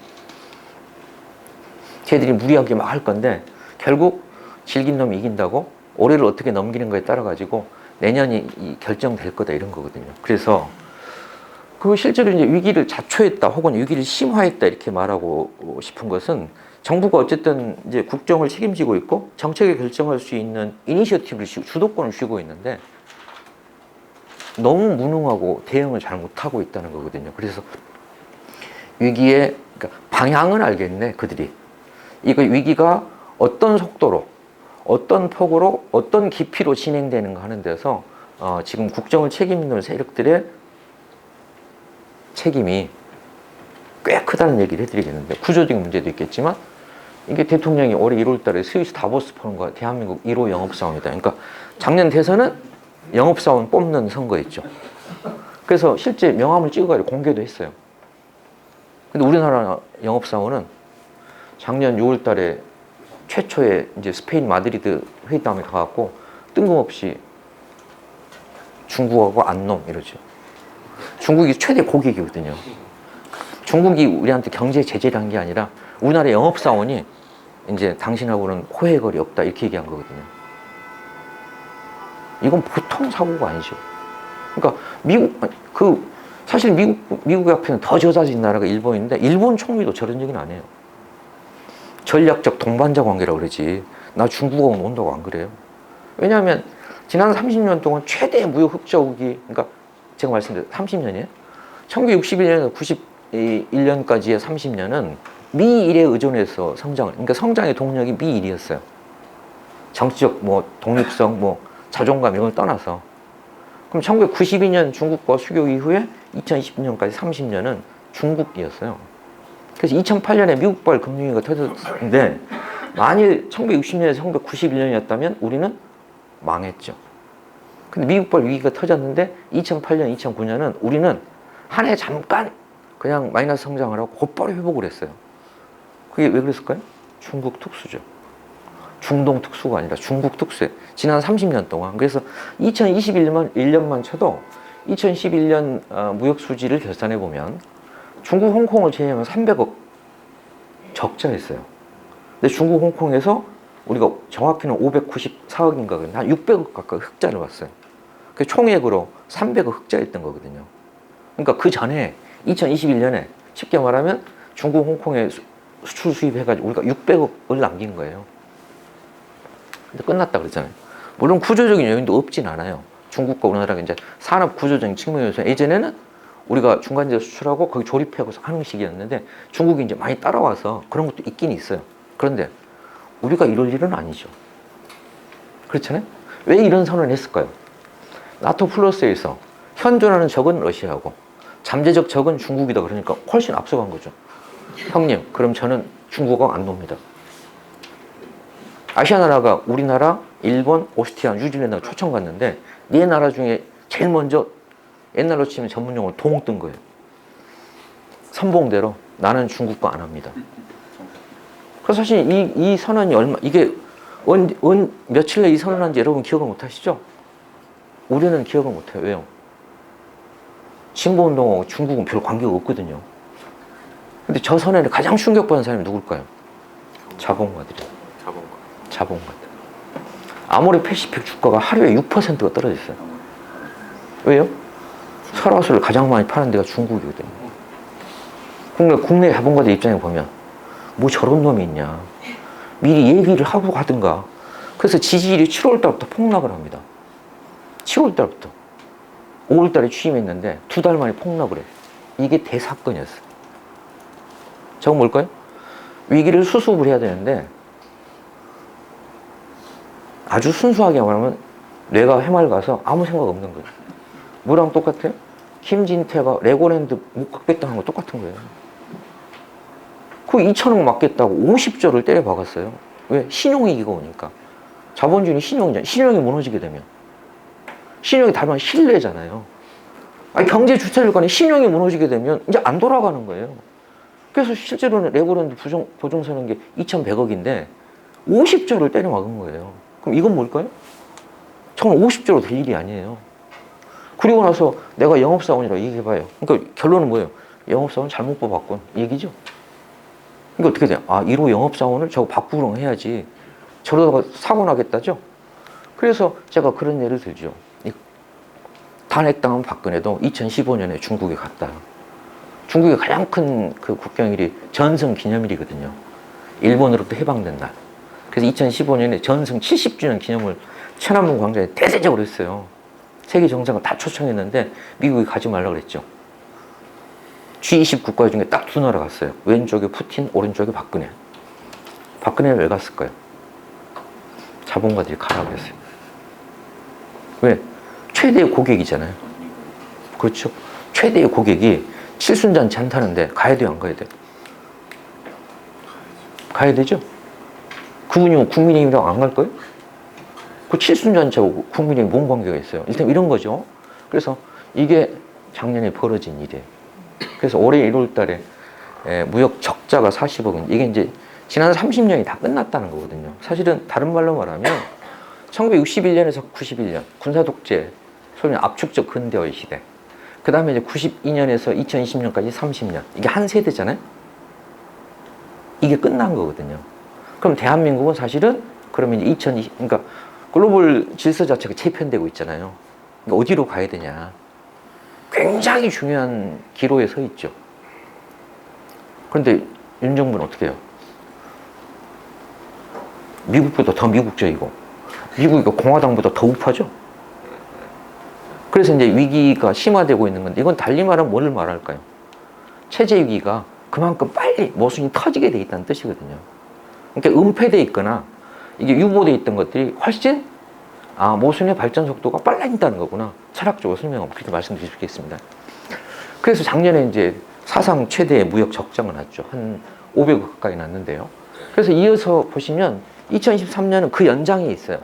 쟤들이 무리하게 막 할 건데 결국 질긴 놈이 이긴다고 올해를 어떻게 넘기는 거에 따라 가지고 내년이 결정될 거다 이런 거거든요. 그래서 그 실제로 이제 위기를 자초했다 혹은 위기를 심화했다 이렇게 말하고 싶은 것은 정부가 어쨌든 이제 국정을 책임지고 있고 정책을 결정할 수 있는 이니셔티브를 주도권을 쥐고 있는데 너무 무능하고 대응을 잘 못하고 있다는 거거든요. 그래서 위기의 그러니까 방향은 알겠네 그들이. 이거 위기가 어떤 속도로 어떤 폭으로 어떤 깊이로 진행되는가 하는 데서 지금 국정을 책임있는 세력들의 책임이 꽤 크다는 얘기를 해드리겠는데 구조적인 문제도 있겠지만 이게 대통령이 올해 1월 달에 스위스 다보스 포럼과 대한민국 1호 영업사원이다. 그러니까 작년 대선은 영업사원 뽑는 선거였죠. 그래서 실제 명함을 찍어가지고 공개도 했어요. 근데 우리나라 영업사원은 작년 6월 달에 최초의 이제 스페인 마드리드 회의담에 가갖고 뜬금없이 중국하고 안놈 이러죠. 중국이 최대 고객이거든요. 중국이 우리한테 경제 제재를 한 게 아니라 우리나라 영업사원이 이제 당신하고는 호혜거리 없다 이렇게 얘기한 거거든요. 이건 보통 사고가 아니죠. 그러니까 사실 미국 앞에는 더 저자진 나라가 일본인데 일본 총리도 저런 얘기는 안 해요. 전략적 동반자 관계라고 그러지. 나 중국하고는 온다고 안 그래요. 왜냐하면 지난 30년 동안 최대 무역 흑자 우기, 그러니까 제가 말씀드린 30년이에요. 1961년에서 91년까지의 30년은 미일에 의존해서 성장을, 그러니까 성장의 동력이 미일이었어요. 정치적 독립성, 자존감 이런 걸 떠나서. 그럼 1992년 중국과 수교 이후에 2020년까지 30년은 중국이었어요. 그래서 2008년에 미국발 금융위기가 터졌는데 만일 1960년에서 1991년이었다면 우리는 망했죠. 근데 미국발 위기가 터졌는데 2008년, 2009년은 우리는 한 해 잠깐 그냥 마이너스 성장을 하고 곧바로 회복을 했어요. 그게 왜 그랬을까요? 중국 특수죠. 중동 특수가 아니라 중국 특수에 지난 30년 동안. 그래서 2021년만 쳐도 2011년 무역 수지를 결산해 보면 중국 홍콩을 제외하면 300억 적자였어요. 근데 중국 홍콩에서 우리가 정확히는 594억인가 한 600억 가까이 흑자를 봤어요. 그 총액으로 300억 흑자였던 거거든요. 그러니까 그 전에 2021년에 쉽게 말하면 중국 홍콩에 수출 수입해가지고 우리가 600억을 남긴 거예요. 근데 끝났다 그랬잖아요. 물론 구조적인 요인도 없진 않아요. 중국과 우리나라가 이제 산업 구조적인 측면에서 예전에는 우리가 중간재 수출하고 거기 조립하고 하는 식이었는데 중국이 이제 많이 따라와서 그런 것도 있긴 있어요. 그런데 우리가 이럴 일은 아니죠. 그렇잖아요. 왜 이런 선언을 했을까요? 나토 플러스에서 현존하는 적은 러시아고 잠재적 적은 중국이다. 그러니까 훨씬 앞서간 거죠. 형님, 그럼 저는 중국하고 안 놉니다. 아시아 나라가 우리나라, 일본, 오스트리아, 뉴질랜드가 초청 갔는데 네 나라 중에 제일 먼저 옛날로 치면 전문용어로 동 뜬 거예요. 선봉대로 나는 중국과 안 합니다. 그래서 사실 이 선언이 이게 며칠 내에 이 선언한지 여러분 기억을 못 하시죠? 우리는 기억을 못 해요. 왜요? 진보운동하고 중국은 별 관계가 없거든요. 근데 저 선언에 가장 충격받은 사람이 누굴까요? 자본가들이에요. 자본가들. 아모레 패시픽 주가가 하루에 6%가 떨어졌어요. 왜요? 설화수를 가장 많이 파는 데가 중국이거든요. 그러니까 국내 자본가들 입장에 보면 뭐 저런 놈이 있냐. 미리 얘기를 하고 가든가. 그래서 지지율이 7월 달부터 폭락을 합니다. 7월 달부터. 5월 달에 취임했는데 2달 만에 폭락을 해요. 이게 대사건이었어요. 저건 뭘까요? 위기를 수습을 해야 되는데 아주 순수하게 말하면 뇌가 해맑아서 아무 생각 없는 거예요. 뭐랑 똑같아요? 김진태가 레고랜드 못 갖겠다는 거 똑같은 거예요. 그 2천억 맞겠다고 50조를 때려 박았어요. 왜? 신용위기가 오니까. 자본주의는 신용이잖아요. 신용이 무너지게 되면. 신용이 다만 신뢰잖아요. 아니, 경제 주체들간에 신용이 무너지게 되면 이제 안 돌아가는 거예요. 그래서 실제로는 레고랜드 보증서는 게 2,100억인데 50조를 때려 막은 거예요. 그럼 이건 뭘까요? 정말 50조로 될 일이 아니에요. 그리고 나서 내가 영업사원이라고 얘기해봐요. 그러니까 결론은 뭐예요? 영업사원 잘못 뽑았군. 얘기죠. 이게 어떻게 돼요? 아, 1호 영업사원을 저거 바꾸랑 해야지. 저러다가 사고 나겠다죠? 그래서 제가 그런 예를 들죠. 탄핵당한 박근혜도 2015년에 중국에 갔다. 중국의 가장 큰 그 국경일이 전승 기념일이거든요. 일본으로부터 해방된 날. 그래서 2015년에 전승 70주년 기념을 천안문 광장에 대대적으로 했어요. 세계 정상을 다 초청했는데 미국이 가지 말라고 그랬죠. G20 국가 중에 딱 2나라 갔어요. 왼쪽에 푸틴, 오른쪽에 박근혜. 박근혜는 왜 갔을까요? 자본가들이 가라고 했어요. 왜? 최대의 고객이잖아요. 그렇죠. 최대의 고객이 칠순잔치 한다는데 가야 돼요, 안 가야 돼요? 가야 되죠. 그분이 국민의힘이랑 안 갈 거예요? 그 칠순잔치하고 국민의힘 뭔 관계가 있어요? 일단 이런 거죠. 그래서 이게 작년에 벌어진 일이에요. 그래서 올해 1월 달에 무역 적자가 40억은 이게 이제 지난 30년이 다 끝났다는 거거든요. 사실은 다른 말로 말하면 1961년에서 91년 군사독재, 소위 압축적 근대화의 시대. 그 다음에 이제 92년에서 2020년까지 30년. 이게 한 세대잖아요. 이게 끝난 거거든요. 그럼 대한민국은 사실은 그러면 이제 2020, 그러니까 글로벌 질서 자체가 재편되고 있잖아요. 그러니까 어디로 가야 되냐. 굉장히 중요한 기로에 서 있죠. 그런데 윤 정부는 어떻게 해요? 미국보다 더 미국적이고 미국이 공화당보다 더 우파죠. 그래서 이제 위기가 심화되고 있는 건데 이건 달리 말하면 뭘 말할까요? 체제 위기가 그만큼 빨리 모순이 터지게 돼 있다는 뜻이거든요. 그러니까 은폐돼 있거나 이게 유보돼 있던 것들이 훨씬 모순의 발전 속도가 빨라진다는 거구나. 철학적으로 설명하면 그렇게 말씀드릴 수 있겠습니다. 그래서 작년에 이제 사상 최대의 무역 적자가 났죠. 한 500억 가까이 났는데요. 그래서 이어서 보시면 2023년은 그 연장에 있어요.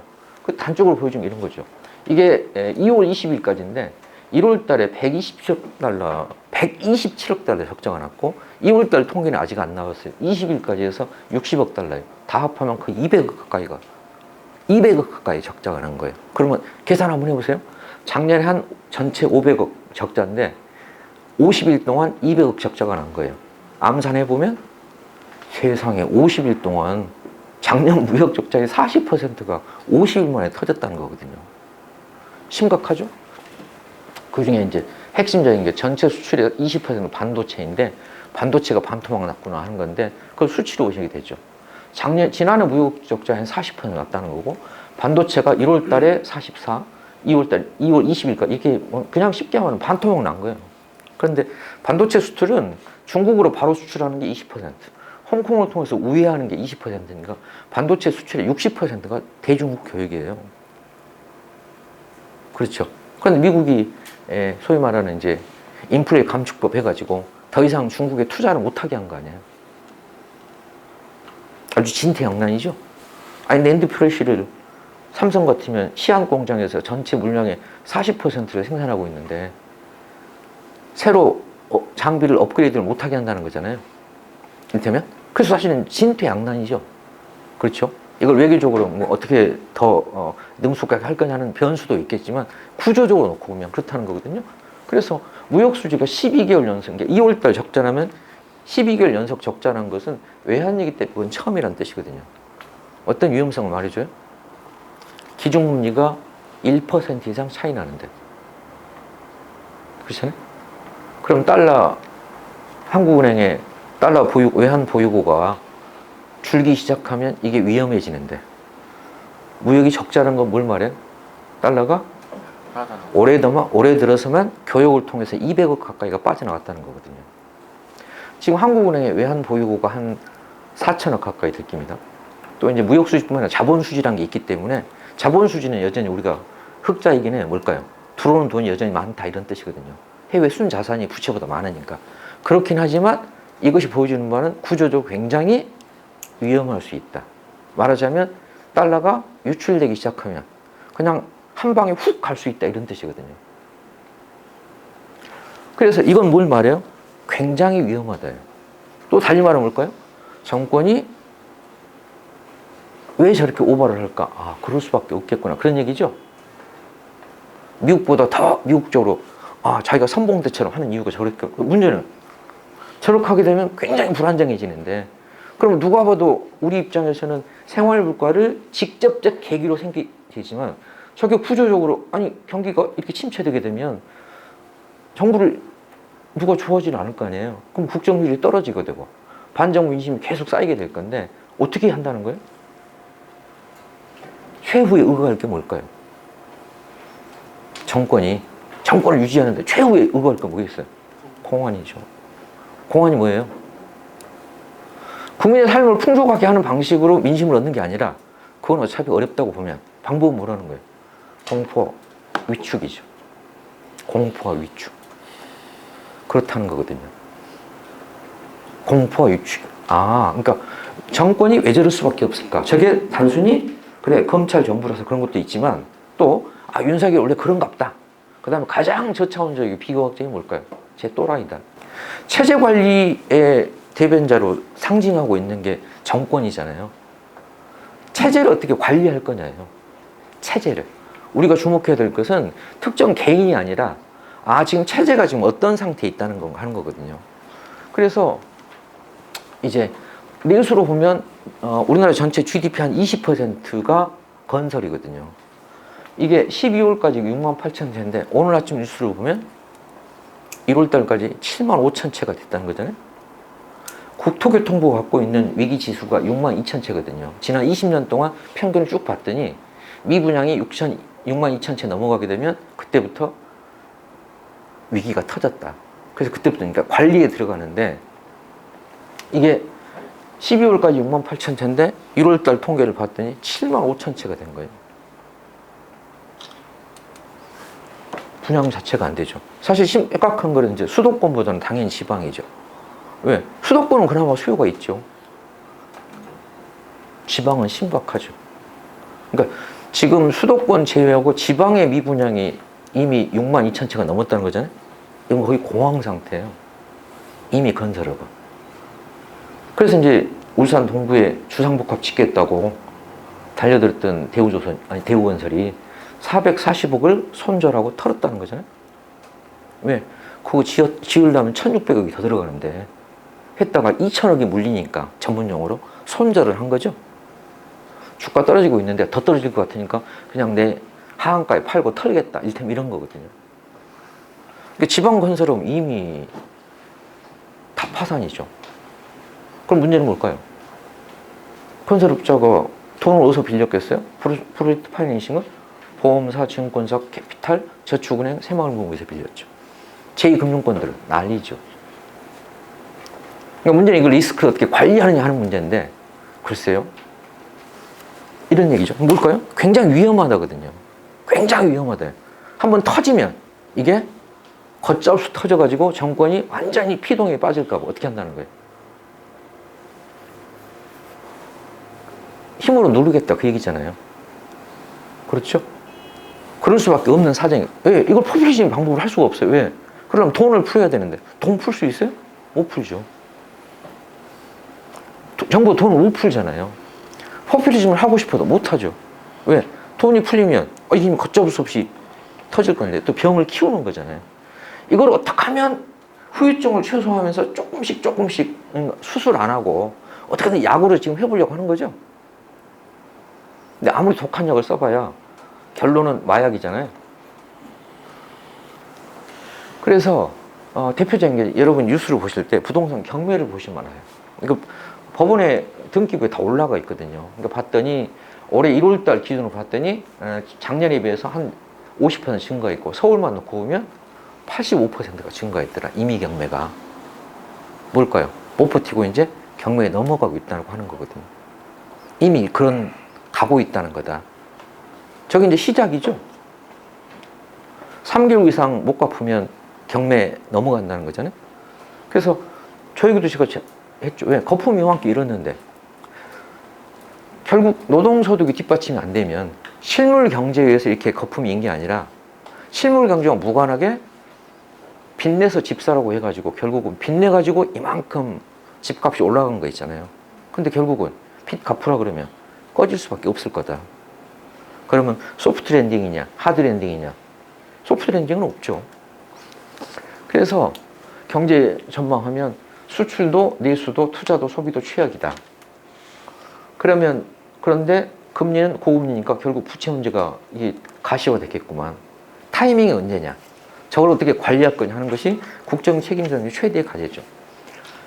그 단적으로 보여주면 이런 거죠. 이게 2월 20일까지인데 1월 달에 127억 달러 적자가 났고 2월 달 통계는 아직 안 나왔어요. 20일까지 해서 60억 달러예요. 다 합하면 거의 200억 가까이 적자가 난 거예요. 그러면 계산 한번 해보세요. 작년에 한 전체 500억 적자인데 50일 동안 200억 적자가 난 거예요. 암산해보면 세상에 50일 동안 작년 무역 적자의 40%가 50일 만에 터졌다는 거거든요. 심각하죠? 그 중에 이제 핵심적인 게 전체 수출의 20%는 반도체인데 반도체가 반토막 났구나 하는 건데 그걸 수치로 보시게 되죠. 지난해 무역 적자 한 40% 났다는 거고 반도체가 1월 달에 44, 2월 20일까지 이게 그냥 쉽게 말하면 반토막 난 거예요. 그런데 반도체 수출은 중국으로 바로 수출하는 게 20%, 홍콩을 통해서 우회하는 게 20%니까 반도체 수출의 60%가 대중국 교육이에요. 그렇죠. 그런데 미국이 소위 말하는 이제 인플레 감축법 해가지고 더 이상 중국에 투자를 못하게 한 거 아니에요. 아주 진퇴양난이죠. 아니 낸드 프레시를 삼성 같으면 시안 공장에서 전체 물량의 40%를 생산하고 있는데 새로 장비를 업그레이드를 못하게 한다는 거잖아요. 이를테면 그래서 사실은 진퇴양난이죠. 그렇죠. 이걸 외교적으로 뭐 어떻게 더 능숙하게 할 거냐는 변수도 있겠지만 구조적으로 놓고 보면 그렇다는 거거든요. 그래서 무역 수지가 12개월 연속, 2월달 적자라면 12개월 연속 적자라는 것은 외환위기 때 그건 처음이라는 뜻이거든요. 어떤 위험성을 말해줘요? 기준금리가 1% 이상 차이 나는데. 그렇잖아요? 그럼 한국은행의 달러 외환 보유고가 줄기 시작하면 이게 위험해지는데 무역이 적자라는 건 뭘 말해? 달러가 올해 들어서만 교역을 통해서 200억 가까이가 빠져나갔다는 거거든요. 지금 한국은행의 외환 보유고가 한 4천억 가까이 될 겁니다. 또 이제 무역 수지뿐만 아니라 자본 수지라는 게 있기 때문에 자본 수지는 여전히 우리가 흑자이긴 해. 뭘까요? 들어오는 돈이 여전히 많다 이런 뜻이거든요. 해외 순자산이 부채보다 많으니까. 그렇긴 하지만 이것이 보여주는 바는 구조적으로 굉장히 위험할 수 있다. 말하자면 달러가 유출되기 시작하면 그냥 한 방에 훅 갈 수 있다 이런 뜻이거든요. 그래서 이건 뭘 말해요? 굉장히 위험하다. 또 달리 말하면 뭘까요? 정권이 왜 저렇게 오버를 할까? 아, 그럴 수밖에 없겠구나. 그런 얘기죠. 미국보다 더 미국적으로 자기가 선봉대처럼 하는 이유가 저렇게. 문제는 저렇게 하게 되면 굉장히 불안정해지는데, 그러면 누가 봐도 우리 입장에서는 생활물가를 직접적 계기로 생기지만 저게 구조적으로 아니 경기가 이렇게 침체되게 되면 정부를 누가 좋아하지는 않을 거 아니에요. 그럼 국정률이 떨어지게 되고 반정 민심이 계속 쌓이게 될 건데 어떻게 한다는 거예요? 최후의 의거할 게 뭘까요? 정권을 유지하는데 최후의 의거할 게 뭐겠어요? 공안이죠. 공안이 뭐예요? 국민의 삶을 풍족하게 하는 방식으로 민심을 얻는 게 아니라 그건 어차피 어렵다고 보면 방법은 뭐라는 거예요? 공포, 위축이죠. 공포와 위축. 그렇다는 거거든요. 공포와 위축. 그러니까 정권이 왜 저럴 수밖에 없을까? 저게 단순히 그래 검찰 정부라서 그런 것도 있지만 또 윤석열 원래 그런갑다. 그 다음에 가장 저차원적이고 비과학적인 뭘까요? 제 또라이다. 체제 관리의 대변자로 상징하고 있는 게 정권이잖아요. 체제를 어떻게 관리할 거냐예요. 체제를. 우리가 주목해야 될 것은 특정 개인이 아니라 지금 체제가 지금 어떤 상태에 있다는 거 하는 거거든요. 그래서 이제 내수로 보면 우리나라 전체 GDP 한 20%가 건설이거든요. 이게 12월까지 6만 8천 채인데 오늘 아침 뉴스를 보면 1월 달까지 7만 5천 채가 됐다는 거잖아요. 국토교통부가 갖고 있는 위기지수가 6만 2천 채거든요. 지난 20년 동안 평균을 쭉 봤더니 미분양이 6만 2천 채 넘어가게 되면 그때부터 위기가 터졌다. 그래서 그때부터 그러니까 관리에 들어가는데 이게 12월까지 6만 8천 채인데 1월 달 통계를 봤더니 7만 5천 채가 된 거예요. 분양 자체가 안 되죠. 사실 심각한 거는 이제 수도권보다는 당연히 지방이죠. 왜? 수도권은 그나마 수요가 있죠. 지방은 심각하죠. 그러니까 지금 수도권 제외하고 지방의 미분양이 이미 6만 2천 채가 넘었다는 거잖아요. 이건 거의 공황 상태예요. 이미 건설하고. 그래서 이제 울산 동구에 주상복합 짓겠다고 달려들었던 대우건설이 440억을 손절하고 털었다는 거잖아요. 왜? 그거 지으려면 1,600억이 더 들어가는데 했다가 2,000억이 물리니까 전문용어로 손절을 한 거죠. 주가 떨어지고 있는데 더 떨어질 것 같으니까 그냥 내 하한가에 팔고 털겠다. 일테면 이런 거거든요. 그러니까 지방건설은 이미 다 파산이죠. 그럼 문제는 뭘까요? 건설업자가 돈을 어디서 빌렸겠어요? 프로젝트 파이낸싱은 보험사, 증권사, 캐피탈, 저축은행, 새마을금고에서 빌렸죠. 제2금융권들은 난리죠. 그러니까 문제는 이걸 리스크를 어떻게 관리하느냐 하는 문제인데 글쎄요. 이런 얘기죠. 뭘까요? 굉장히 위험하다거든요. 굉장히 위험하다. 한번 터지면 이게 걷잡수 터져가지고 정권이 완전히 피동에 빠질까 봐 어떻게 한다는 거예요? 힘으로 누르겠다 그 얘기잖아요. 그렇죠? 그럴 수밖에 없는 사정이에요. 왜? 이걸 포퓰리즘 방법을 할 수가 없어요. 왜? 그러면 돈을 풀어야 되는데 돈 풀 수 있어요? 못 풀죠. 정부 돈을 못 풀잖아요. 포퓰리즘을 하고 싶어도 못 하죠. 왜? 돈이 풀리면 이게 걷잡을 수 없이 터질 건데 또 병을 키우는 거잖아요. 이걸 어떻게 하면 후유증을 최소화하면서 조금씩 수술 안 하고 어떻게든 약으로 지금 해보려고 하는 거죠. 근데 아무리 독한 약을 써봐야 결론은 마약이잖아요. 그래서 대표적인 게 여러분 뉴스를 보실 때 부동산 경매를 보시면 알아요. 이거 법원에 등기부에 다 올라가 있거든요. 그러니까 봤더니 올해 1월 달 기준으로 봤더니 작년에 비해서 한 50% 증가했고 서울만 놓고 보면 85%가 증가했더라. 이미 경매가. 뭘까요? 못 버티고 이제 경매에 넘어가고 있다고 하는 거거든요. 이미 그런 가고 있다는 거다. 저게 이제 시작이죠. 3개월 이상 못 갚으면 경매 넘어간다는 거잖아요. 그래서 저희도 제가 했죠. 왜? 거품이 함께 이뤘는데 결국 노동소득이 뒷받침이 안 되면 실물 경제에 의해서 이렇게 거품이 인 게 아니라 실물 경제와 무관하게 빚내서 집 사라고 해가지고 결국은 빚내가지고 이만큼 집값이 올라간 거 있잖아요. 근데 결국은 빚 갚으라 그러면 꺼질 수밖에 없을 거다. 그러면 소프트 랜딩이냐 하드 랜딩이냐? 소프트 랜딩은 없죠. 그래서 경제 전망하면 수출도 내수도 투자도 소비도 최악이다. 그런데 금리는 고금리니까 결국 부채 문제가 이게 가시화되겠구만. 타이밍이 언제냐? 저걸 어떻게 관리할 거냐 하는 것이 국정 책임자의 최대의 과제죠.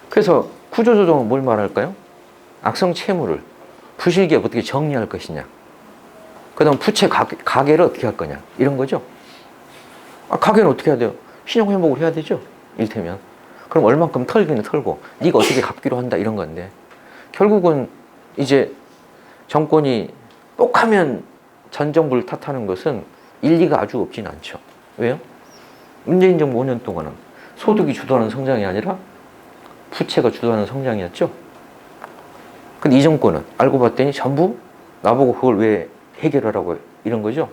그래서 구조조정은 뭘 말할까요? 악성 채무를 부실기업 어떻게 정리할 것이냐. 그 다음 부채 가계를 어떻게 할 거냐. 이런 거죠. 가계는 어떻게 해야 돼요? 신용 회복을 해야 되죠. 이를테면. 그럼 얼만큼 털기는 털고 네가 어떻게 갚기로 한다 이런 건데 결국은 이제 정권이 똑하면 전 정부를 탓하는 것은 일리가 아주 없진 않죠. 왜요? 문재인 정부 5년 동안은 소득이 주도하는 성장이 아니라 부채가 주도하는 성장이었죠. 근데 이 정권은 알고 봤더니 전부 나보고 그걸 왜 해결하라고 이런 거죠.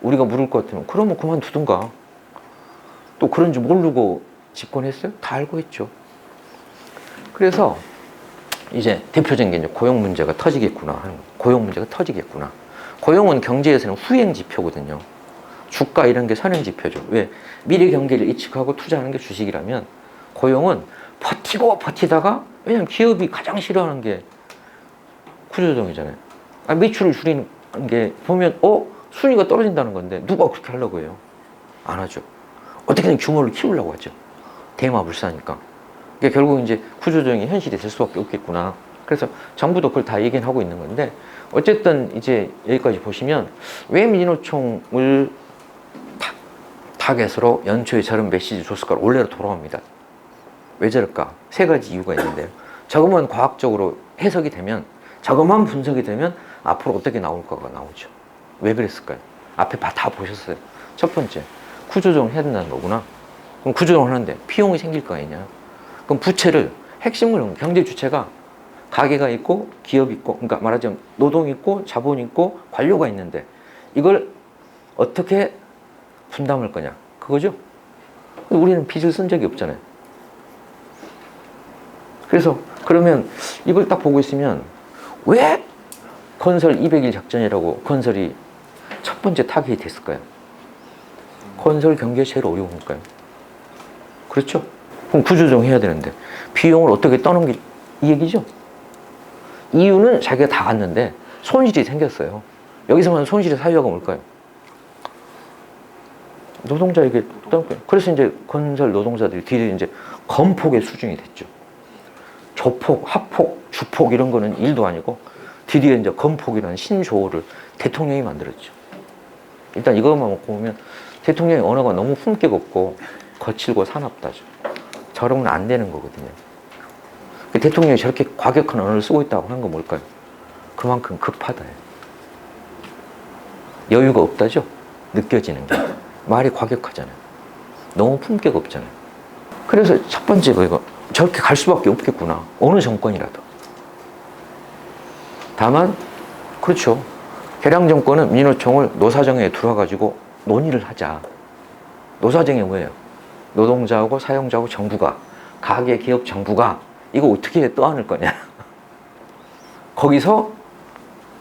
우리가 물을 것 같으면 그러면 그만두든가. 또 그런 줄 모르고 집권했어요? 다 알고 했죠. 그래서 이제 대표적인 게 이제 고용 문제가 터지겠구나 하는 거예요. 고용 문제가 터지겠구나. 고용은 경제에서는 후행 지표거든요. 주가 이런 게 선행 지표죠. 왜? 미래 경기를 예측하고 투자하는 게 주식이라면 고용은 버티고 버티다가 왜냐면 기업이 가장 싫어하는 게 구조조정이잖아요. 매출을 줄이는 게 보면 순위가 떨어진다는 건데 누가 그렇게 하려고 해요? 안 하죠. 어떻게든 규모를 키우려고 하죠. 대마불사니까. 그러니까 결국 이제 구조조정이 현실이 될 수밖에 없겠구나. 그래서 정부도 그걸 다 얘기는 하고 있는 건데 어쨌든 이제 여기까지 보시면 왜 민노총을 타겟으로 연초에 저런 메시지 줬을까? 원래로 돌아옵니다. 왜 저럴까? 세 가지 이유가 있는데요. 저것만 과학적으로 해석이 되면 저것만 분석이 되면 앞으로 어떻게 나올까가 나오죠. 왜 그랬을까요? 앞에 다 보셨어요. 첫 번째, 구조조정을 해야 된다는 거구나. 그럼 구조조정을 하는데 비용이 생길 거 아니냐. 그럼 부채를 핵심으로 경제 주체가 가게가 있고 기업 있고 그러니까 말하자면 노동 있고 자본 있고 관료가 있는데 이걸 어떻게 분담할 거냐 그거죠. 우리는 빚을 쓴 적이 없잖아요. 그래서 그러면 이걸 딱 보고 있으면 왜 건설 200일 작전이라고 건설이 첫 번째 타겟이 됐을까요? 건설 경기가 제일 어려우니까요. 그렇죠? 그럼 구조조정 해야 되는데 비용을 어떻게 떠넘길 이 얘기죠? 이유는 자기가 다 갔는데 손실이 생겼어요. 여기서만 손실의 사유가 뭘까요? 노동자에게 그래서 이제 건설 노동자들이 뒤에 이제 건폭의 수준이 됐죠. 조폭, 합폭, 주폭 이런 거는 일도 아니고 드디어 이제 건폭이라는 신조어를 대통령이 만들었죠. 일단 이것만 먹고 보면 대통령의 언어가 너무 품격 없고 거칠고 사납다죠. 저러면 안 되는 거거든요. 대통령이 저렇게 과격한 언어를 쓰고 있다고 하는 건 뭘까요? 그만큼 급하다요. 여유가 없다죠? 느껴지는 게. 말이 과격하잖아요. 너무 품격 없잖아요. 그래서 첫 번째 이거 저렇게 갈 수밖에 없겠구나. 어느 정권이라도. 다만 그렇죠. 개량 정권은 민노총을 노사정에 들어와가지고 논의를 하자. 노사정이 뭐예요? 노동자하고 사용자하고 정부가 가계 기업 정부가 이거 어떻게 떠안을 거냐. 거기서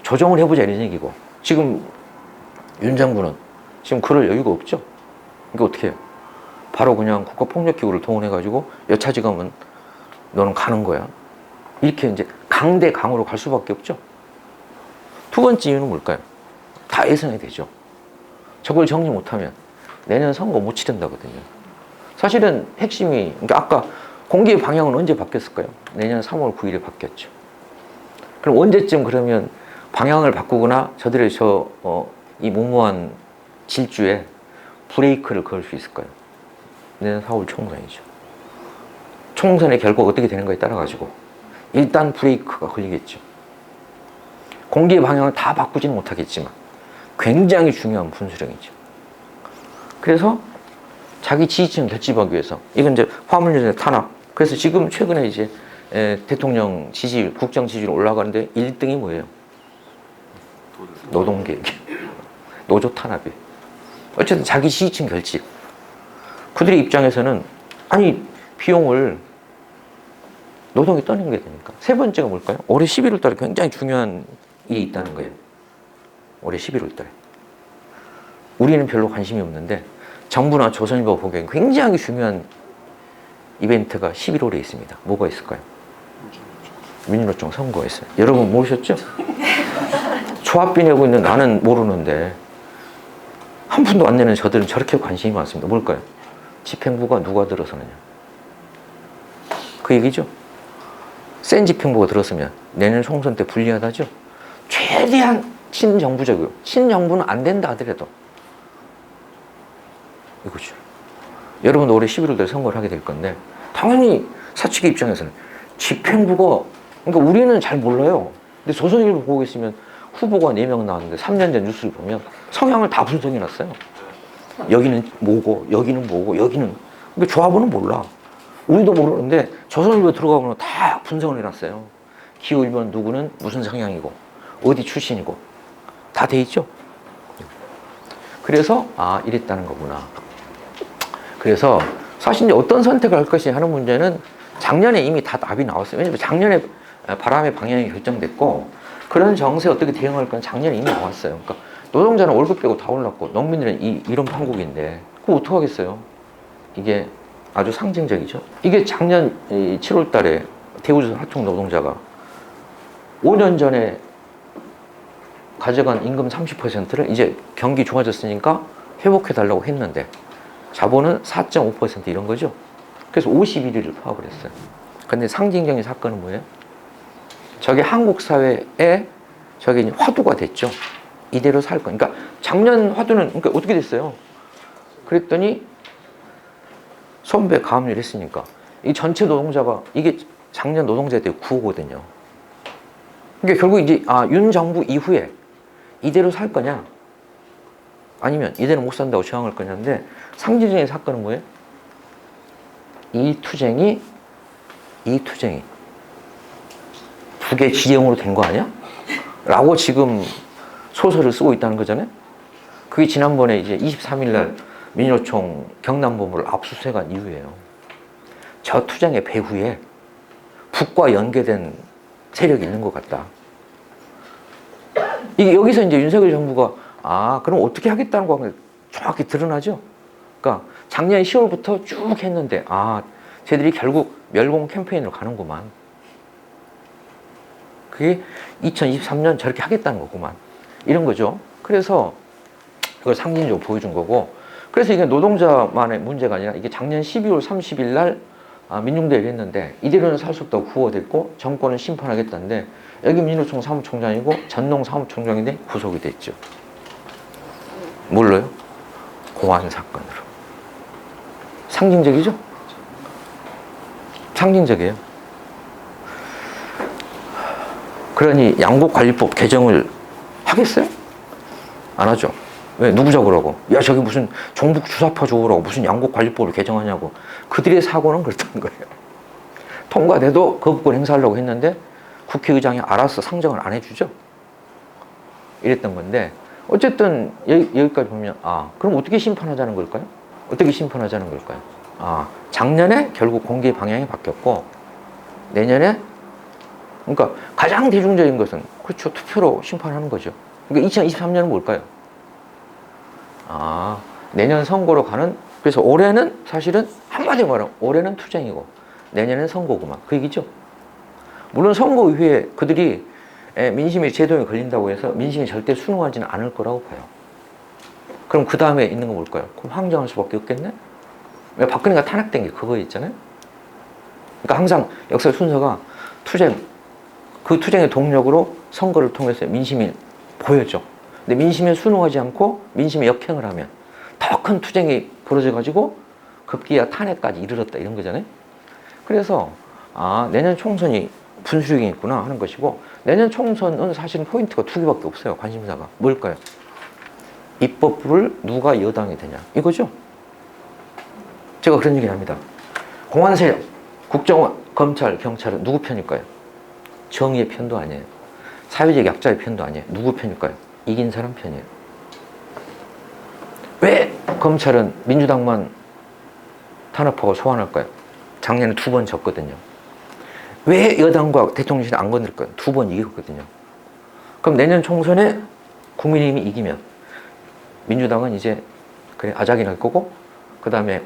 조정을 해보자 이런 얘기고 지금 윤 정부는 지금 그럴 여유가 없죠. 그러니까 어떻게 해요? 바로 그냥 국가폭력기구를 동원해가지고 여차지 가면 너는 가는 거야. 이렇게 이제 강대강으로 갈 수밖에 없죠. 두 번째 이유는 뭘까요? 다 예상이 되죠. 저걸 정리 못하면 내년 선거 못 치른다거든요. 사실은 핵심이 그러니까 아까 공기의 방향은 언제 바뀌었을까요? 내년 3월 9일에 바뀌었죠. 그럼 언제쯤 그러면 방향을 바꾸거나 저들의 이 무모한 질주에 브레이크를 걸 수 있을까요? 내년 4월 총선이죠. 총선의 결과가 어떻게 되는가에 따라 가지고 일단 브레이크가 걸리겠죠. 공기의 방향을 다 바꾸지는 못하겠지만 굉장히 중요한 분수령이죠. 그래서 자기 지지층 결집하기 위해서 이건 이제 화물연대 탄압. 그래서 지금 최근에 이제 대통령 지지율, 국정 지지율 올라가는데 1등이 뭐예요? 노동계획, 노조 탄압이. 어쨌든 자기 지지층 결집. 그들의 입장에서는 아니 비용을 노동이 떠는 게 되니까. 세 번째가 뭘까요? 올해 11월 달에 굉장히 중요한 일이 있다는 거예요. 올해 11월 달에. 우리는 별로 관심이 없는데 정부나 조선일보 보기엔 굉장히 중요한 이벤트가 11월에 있습니다. 뭐가 있을까요? 민주노총 선거가 있어요. 여러분 모르셨죠? 조합비 내고 있는 나는 모르는데 한 푼도 안 내는 저들은 저렇게 관심이 많습니다. 뭘까요? 집행부가 누가 들어서느냐. 그 얘기죠. 센 집행부가 들었으면 내년 총선 때 불리하다죠. 최대한 친정부적이고 친정부는 안 된다 하더라도 이거죠. 여러분도 올해 11월 달에 선거를 하게 될 건데 당연히 사측의 입장에서는 집행부가 그러니까 우리는 잘 몰라요. 근데 조선일보 보고 있으면 후보가 4명 나왔는데 3년 전 뉴스를 보면 성향을 다 분석해 놨어요. 여기는 뭐고 여기는 뭐고 여기는 그러니까 조합원은 몰라. 우리도 모르는데 조선일보 들어가보면 다 분석을 해놨어요. 기호 1번 누구는 무슨 성향이고 어디 출신이고 다 돼 있죠. 그래서 이랬다는 거구나. 그래서 사실 이제 어떤 선택을 할 것이 하는 문제는 작년에 이미 다 답이 나왔어요. 왜냐면 작년에 바람의 방향이 결정됐고 그런 정세에 어떻게 대응할 건 작년에 이미 나왔어요. 그러니까 노동자는 월급 빼고 다 올랐고 농민들은 이런 판국인데 그럼 어떡하겠어요? 이게 아주 상징적이죠. 이게 작년 7월 달에 대우조선 하청 노동자가 5년 전에 가져간 임금 30%를 이제 경기 좋아졌으니까 회복해달라고 했는데 자본은 4.5% 이런 거죠. 그래서 51일을 파업을 했어요. 근데 상징적인 사건은 뭐예요? 저게 한국 사회에 저게 화두가 됐죠. 이대로 살 거. 그러니까 작년 화두는 그러니까 어떻게 됐어요? 그랬더니 손배 가압류를 했으니까 이 전체 노동자가 이게 작년 노동자에 대해 9호거든요. 그러니까 결국 이제 윤 정부 이후에 이대로 살 거냐 아니면 이대로 못 산다고 저항할 거냐인데 상징적인 사건은 뭐예요? 이투쟁이 두 개 지형으로 된 거 아니야? 라고 지금 소설을 쓰고 있다는 거잖아요. 그게 지난번에 이제 23일 날 민주노총 경남본부를 압수수색한 이유예요. 저 투쟁의 배후에 북과 연계된 세력이 있는 것 같다. 이게 여기서 이제 윤석열 정부가 그럼 어떻게 하겠다는 거 정확히 드러나죠. 그러니까 작년 10월부터 쭉 했는데 쟤들이 결국 멸공 캠페인으로 가는구만. 그게 2023년 저렇게 하겠다는 거구만. 이런 거죠. 그래서 그걸 상징적으로 보여준 거고 그래서 이게 노동자만의 문제가 아니라 이게 작년 12월 30일 날 민중대회를 했는데 이대로는 살 수 없다고 구호됐고 정권은 심판하겠다는데 여기 민주노총 사무총장이고 전농 사무총장인데 구속이 됐죠. 뭘로요? 공안 사건으로. 상징적이죠? 상징적이에요. 그러니 양국관리법 개정을 하겠어요? 안 하죠. 왜? 누구 잡으라고? 야 저기 무슨 종북 주사파 좋으라고 무슨 양국관리법을 개정하냐고. 그들의 사고는 그렇다는 거예요. 통과돼도 거부권 행사하려고 했는데 국회의장이 알아서 상정을 안 해주죠. 이랬던 건데 어쨌든 여기까지 보면 그럼 어떻게 심판하자는 걸까요? 어떻게 심판하자는 걸까요? 작년에 결국 공개 방향이 바뀌었고 내년에 그러니까 가장 대중적인 것은 그렇죠. 투표로 심판하는 거죠. 그러니까 2023년은 뭘까요? 내년 선거로 가는 그래서 올해는 사실은 한마디로 말하면 올해는 투쟁이고 내년은 선거구만. 그 얘기죠. 물론 선거 이후에 그들이 민심의 제동에 걸린다고 해서 민심이 절대 순응하지는 않을 거라고 봐요. 그럼 그 다음에 있는 건 뭘까요? 그럼 항정할 수밖에 없겠네? 왜 박근혜가 탄핵된 게 그거 있잖아요? 그러니까 항상 역사 순서가 투쟁, 그 투쟁의 동력으로 선거를 통해서 민심이 보여져. 근데 민심에 순응하지 않고 민심에 역행을 하면 더 큰 투쟁이 벌어져가지고 급기야 탄핵까지 이르렀다 이런 거잖아요. 그래서 내년 총선이 분수령이 있구나 하는 것이고, 내년 총선은 사실은 포인트가 두 개밖에 없어요. 관심사가 뭘까요? 입법부를 누가 여당이 되냐 이거죠. 제가 그런 얘기를 합니다. 공안 세력, 국정원, 검찰, 경찰은 누구 편일까요? 정의의 편도 아니에요. 사회적 약자의 편도 아니에요. 누구 편일까요? 이긴 사람 편이에요. 왜 검찰은 민주당만 탄압하고 소환할까요? 작년에 2번 졌거든요. 왜 여당과 대통령실이 안 건들까요? 2번 이겼거든요. 그럼 내년 총선에 국민의힘이 이기면 민주당은 이제 그래 아작이 날 거고, 그 다음에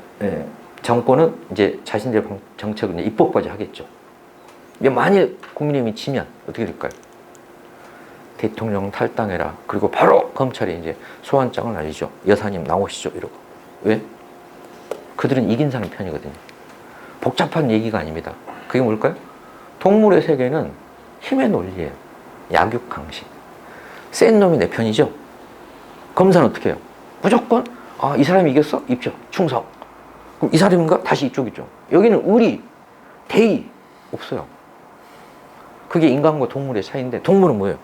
정권은 이제 자신들의 정책을 이제 입법까지 하겠죠. 만일 국민의힘이 지면 어떻게 될까요? 대통령 탈당해라. 그리고 바로 검찰이 이제 소환장을 날리죠. 여사님 나오시죠 이러고. 왜? 그들은 이긴 사람 편이거든요. 복잡한 얘기가 아닙니다. 그게 뭘까요? 동물의 세계는 힘의 논리예요. 약육강식. 센 놈이 내 편이죠. 검사는 어떻게 해요? 무조건 이 사람이 이겼어? 입죠. 충성. 그럼 이 사람인가? 다시 이쪽이죠. 여기는 의리, 대의 없어요. 그게 인간과 동물의 차이인데, 동물은 뭐예요?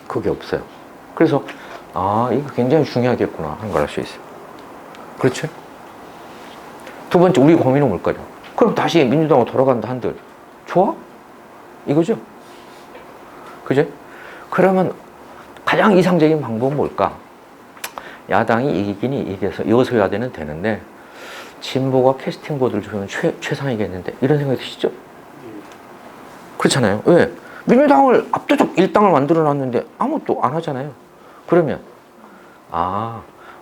그게 없어요. 그래서 이거 굉장히 중요하겠구나 하는 걸 알 수 있어요. 그렇죠? 두 번째, 우리 고민은 뭘까요? 그럼 다시 민주당으로 돌아간다 한들 좋아? 이거죠? 그죠? 그러면 가장 이상적인 방법은 뭘까? 야당이 이기긴 이겨서 여소야대는 되는데 진보가 캐스팅 보드를 주면 최상이겠는데, 이런 생각이 드시죠? 그렇잖아요. 왜? 민주당을 압도적 일당을 만들어 놨는데 아무것도 안 하잖아요. 그러면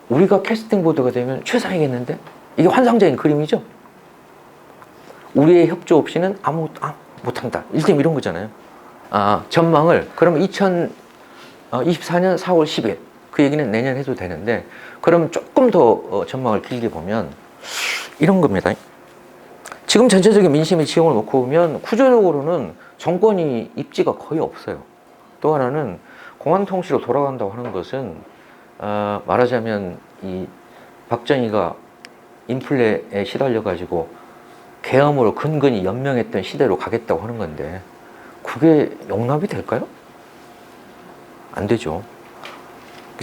우리가 캐스팅 보드가 되면 최상이겠는데? 이게 환상적인 그림이죠? 우리의 협조 없이는 아무것도 못한다. 일단 이런 거잖아요. 전망을 그러면 2024년 4월 10일, 그 얘기는 내년 해도 되는데, 그러면 조금 더 전망을 길게 보면 이런 겁니다. 지금 전체적인 민심의 지형을 놓고 보면 구조적으로는 정권이 입지가 거의 없어요. 또 하나는 공안통치로 돌아간다고 하는 것은 말하자면 이 박정희가 인플레에 시달려가지고 계엄으로 근근히 연명했던 시대로 가겠다고 하는 건데, 그게 용납이 될까요? 안 되죠.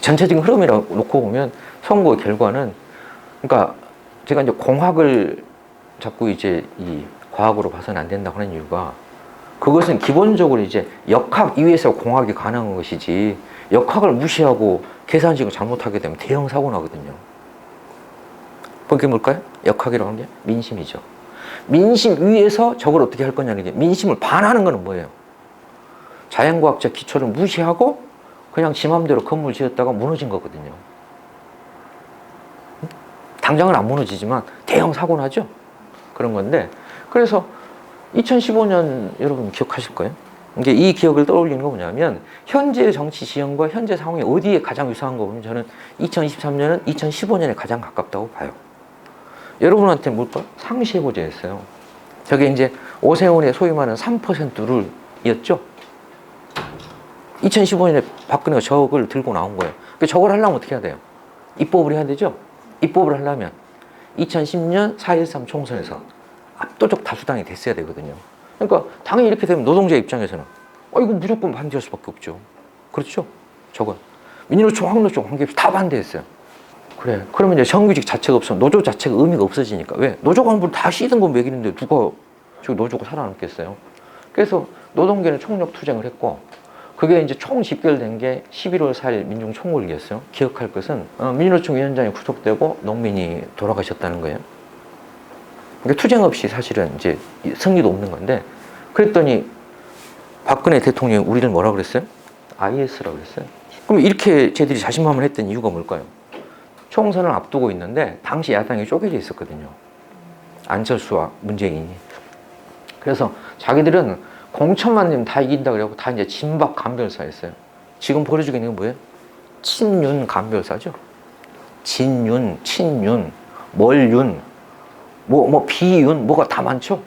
전체적인 흐름이라고 놓고 보면 선거 결과는, 그러니까 제가 이제 공학을 자꾸 이제 이 과학으로 봐서는 안 된다고 하는 이유가, 그것은 기본적으로 이제 역학 이외에서 공학이 가능한 것이지, 역학을 무시하고 계산식을 잘못하게 되면 대형 사고 나거든요. 그게 뭘까요? 역학이라고 하는 게 민심이죠. 민심 위에서 저걸 어떻게 할 거냐는 게, 민심을 반하는 거는 뭐예요? 자연과학적 기초를 무시하고 그냥 지 맘대로 건물 지었다가 무너진 거거든요. 당장은 안 무너지지만 대형 사고 나죠? 그런 건데, 그래서 2015년 여러분 기억하실 거예요? 이게 이 기억을 떠올리는 거 뭐냐면, 현재 정치 지형과 현재 상황이 어디에 가장 유사한 거 보면 저는 2023년은 2015년에 가장 가깝다고 봐요. 여러분한테 뭘까? 상시해보자였어요. 저게 이제 오세훈의 소위 말하는 3%룰이었죠? 2015년에 박근혜가 저걸 들고 나온 거예요. 저걸 하려면 어떻게 해야 돼요? 입법을 해야 되죠? 입법을 하려면 2010년 4.13 총선에서 압도적 다수당이 됐어야 되거든요. 그러니까 당연히 이렇게 되면 노동자 입장에서는 이거 무조건 반대할 수밖에 없죠. 그렇죠? 저건 민주노총, 한국노총 관계없이 다 반대했어요. 그래, 그러면 이제 정규직 자체가 없으면 노조 자체가 의미가 없어지니까, 왜? 노조 간부를 다 시든 건 매기는데 누가 저기 노조가 살아남겠어요? 그래서 노동계는 총력 투쟁을 했고, 그게 이제 총 집결된 게 11월 4일 민중총궐이었어요. 기억할 것은 민주노총 위원장이 구속되고 농민이 돌아가셨다는 거예요. 그러니까 투쟁 없이 사실은 이제 승리도 없는 건데, 그랬더니 박근혜 대통령이 우리를 뭐라 그랬어요? IS라고 그랬어요. 그럼 이렇게 쟤들이 자신만을 했던 이유가 뭘까요? 총선을 앞두고 있는데 당시 야당이 쪼개져 있었거든요. 안철수와 문재인이. 그래서 자기들은 공천만 되면 다 이긴다 그래갖고 다 이제 진박 간별사였어요. 지금 벌어지고 있는 건 뭐예요? 친윤 간별사죠. 진윤, 친윤, 멀윤, 비윤, 뭐가 다 많죠.